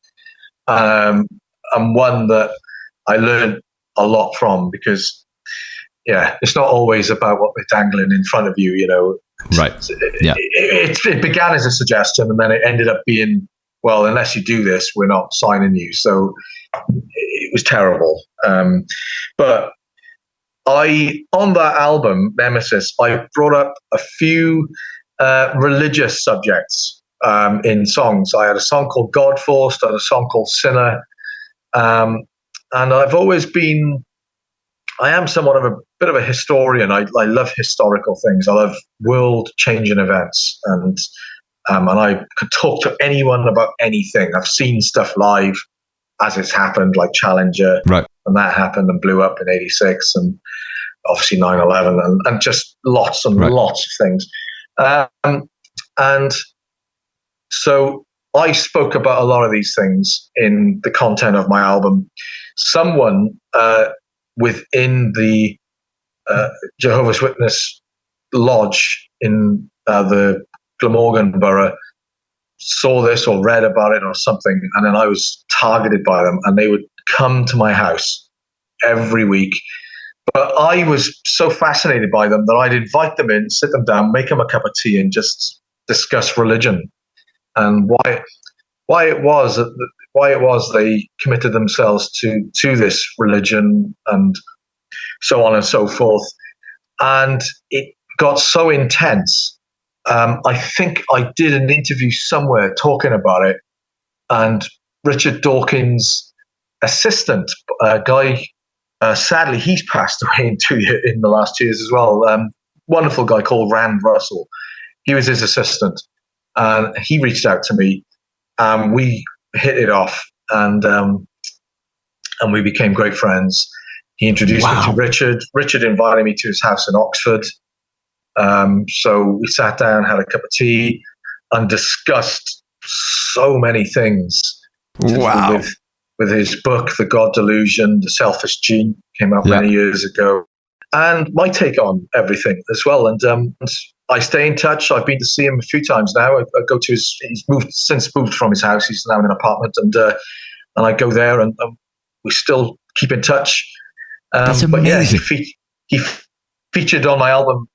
and one that I learned a lot from, because it's not always about what they're dangling in front of you, Right. Yeah. It began as a suggestion, and then it ended up being, well, unless you do this, we're not signing you. So it was terrible. But on that album, Nemesis, I brought up a few religious subjects in songs. I had a song called God Forced, I had a song called Sinner. And I've always been, I am somewhat of a bit of a historian. I love historical things. I love world-changing events, and I could talk to anyone about anything. I've seen stuff live. as it's happened, like Challenger, Right. and that happened and blew up in '86, and obviously 9/11, and just lots and lots of things. And so I spoke about a lot of these things in the content of my album. Someone within the Jehovah's Witness lodge in the Glamorgan borough saw this or read about it or something, and then I was targeted by them, and they would come to my house every week. But I was so fascinated by them that I'd invite them in, sit them down, make them a cup of tea, and just discuss religion and why it was they committed themselves to this religion and so on and so forth. And it got so intense. I think I did an interview somewhere talking about it, and Richard Dawkins' assistant, a guy, sadly, he's passed away in the last 2 years as well. Wonderful guy called Rand Russell. He was his assistant, and he reached out to me. We hit it off, and we became great friends. He introduced me to Richard. Richard invited me to his house in Oxford. So we sat down, had a cup of tea, and discussed so many things. Wow. With his book, The God Delusion, The Selfish Gene, came out many years ago, and my take on everything as well. And I stay in touch. I've been to see him a few times now. I go to he's since moved from his house. He's now in an apartment, and I go there, and we still keep in touch. That's amazing. But he featured on my album.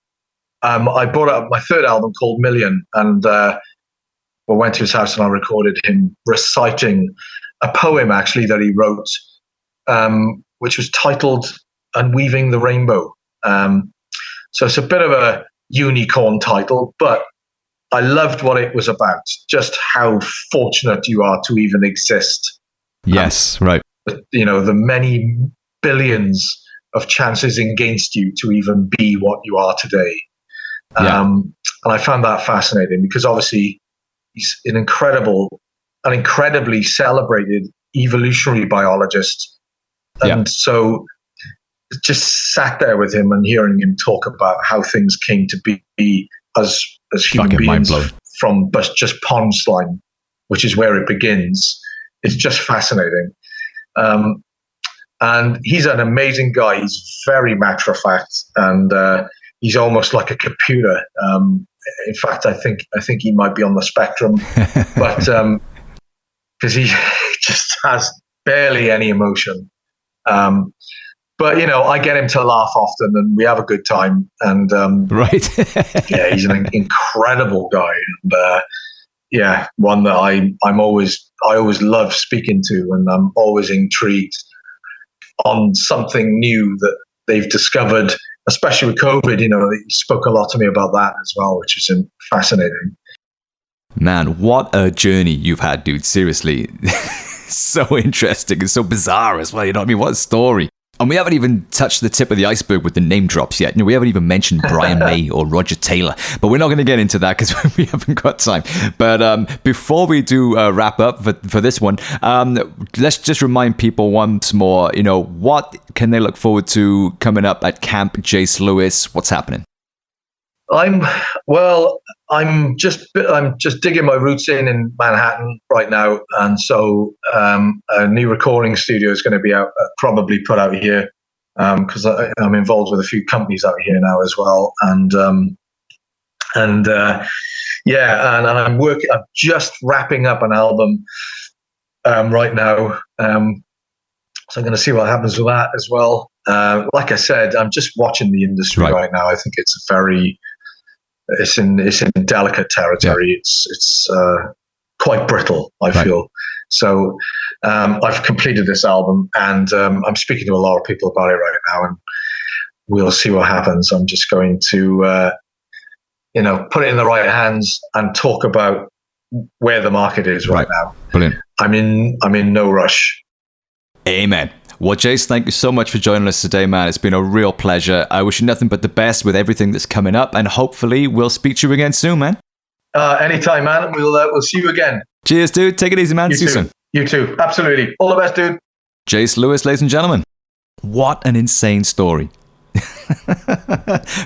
I brought out my third album called Million, and we went to his house, and I recorded him reciting a poem actually that he wrote, which was titled "Unweaving the Rainbow." So it's a bit of a unicorn title, but I loved what it was about. Just how fortunate you are to even exist. Yes, right. The many billions of chances against you to even be what you are today. And I found that fascinating because obviously he's an incredibly celebrated evolutionary biologist. And so just sat there with him and hearing him talk about how things came to be as human beings from just pond slime, which is where it begins. It's just fascinating. And he's an amazing guy. He's very matter of fact, and he's almost like a computer. In fact, I think he might be on the spectrum, but because he just has barely any emotion. But I get him to laugh often, and we have a good time. And he's an incredible guy, and one that I always love speaking to, and I'm always intrigued on something new that they've discovered, especially with COVID. He spoke a lot to me about that as well, which was fascinating. Man, what a journey you've had, dude. Seriously. So interesting and so bizarre as well. You know what I mean? What a story. And we haven't even touched the tip of the iceberg with the name drops yet. We haven't even mentioned Brian May or Roger Taylor, but we're not going to get into that because we haven't got time. But before we do wrap up for this one, let's just remind people once more, what can they look forward to coming up at Camp Jayce Lewis? What's happening? I'm just digging my roots in Manhattan right now, and so a new recording studio is going to be probably put out here because I'm involved with a few companies out here now as well, and I'm working. I'm just wrapping up an album right now, so I'm going to see what happens with that as well. Like I said, I'm just watching the industry right now. I think it's in delicate territory. Yeah. It's quite brittle, I feel. So I've completed this album, and I'm speaking to a lot of people about it right now, and we'll see what happens. I'm just going to put it in the right hands and talk about where the market is right now. Brilliant. I'm in no rush. Amen. Well, Jayce, thank you so much for joining us today, man. It's been a real pleasure. I wish you nothing but the best with everything that's coming up, and hopefully we'll speak to you again soon, man. Anytime, man. We'll see you again. Cheers, dude. Take it easy, man. See you soon. You too. Absolutely. All the best, dude. Jayce Lewis, ladies and gentlemen. What an insane story.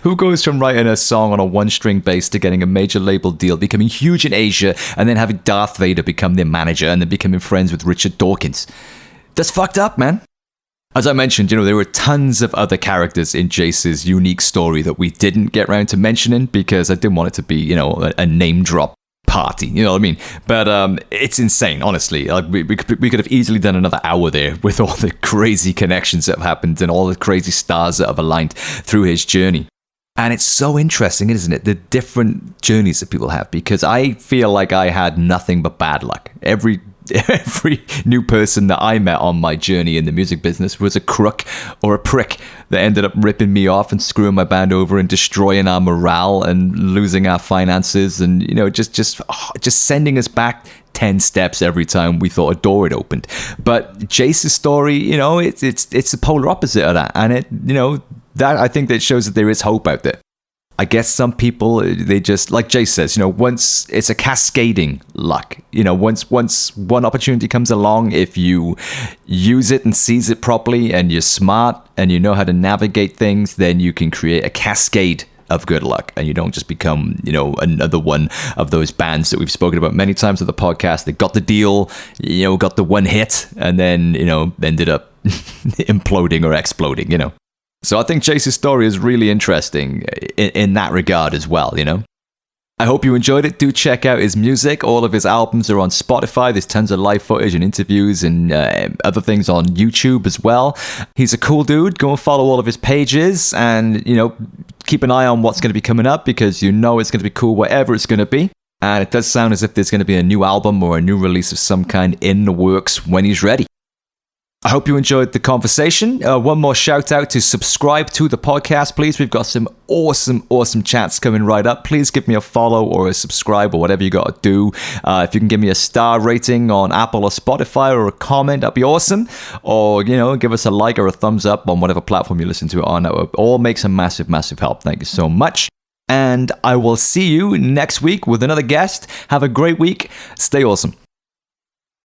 Who goes from writing a song on a one-string bass to getting a major label deal, becoming huge in Asia, and then having Darth Vader become their manager, and then becoming friends with Richard Dawkins? That's fucked up, man. As I mentioned, there were tons of other characters in Jayce's unique story that we didn't get around to mentioning because I didn't want it to be, a name drop party, you know what I mean? But it's insane, honestly. Like we could have easily done another hour there with all the crazy connections that have happened and all the crazy stars that have aligned through his journey. And it's so interesting, isn't it? The different journeys that people have, because I feel like I had nothing but bad luck. Every new person that I met on my journey in the music business was a crook or a prick that ended up ripping me off and screwing my band over and destroying our morale and losing our finances and just sending us back 10 steps every time we thought a door had opened. But Jayce's story, it's the polar opposite of that, and that I think that shows that there is hope out there. I guess some people, they just, like Jayce says, once it's a cascading luck. Once one opportunity comes along, if you use it and seize it properly and you're smart and you know how to navigate things, then you can create a cascade of good luck, and you don't just become, another one of those bands that we've spoken about many times on the podcast. They got the deal, got the one hit, and then, ended up imploding or exploding, So I think Jayce's story is really interesting in that regard as well, I hope you enjoyed it. Do check out his music. All of his albums are on Spotify. There's tons of live footage and interviews and other things on YouTube as well. He's a cool dude. Go and follow all of his pages and, keep an eye on what's going to be coming up, because it's going to be cool whatever it's going to be. And it does sound as if there's going to be a new album or a new release of some kind in the works when he's ready. I hope you enjoyed the conversation. One more shout out to subscribe to the podcast, please. We've got some awesome chats coming right up. Please give me a follow or a subscribe or whatever you got to do. If you can give me a star rating on Apple or Spotify or a comment, that'd be awesome. Or, give us a like or a thumbs up on whatever platform you listen to it on. That all makes a massive help. Thank you so much. And I will see you next week with another guest. Have a great week. Stay awesome.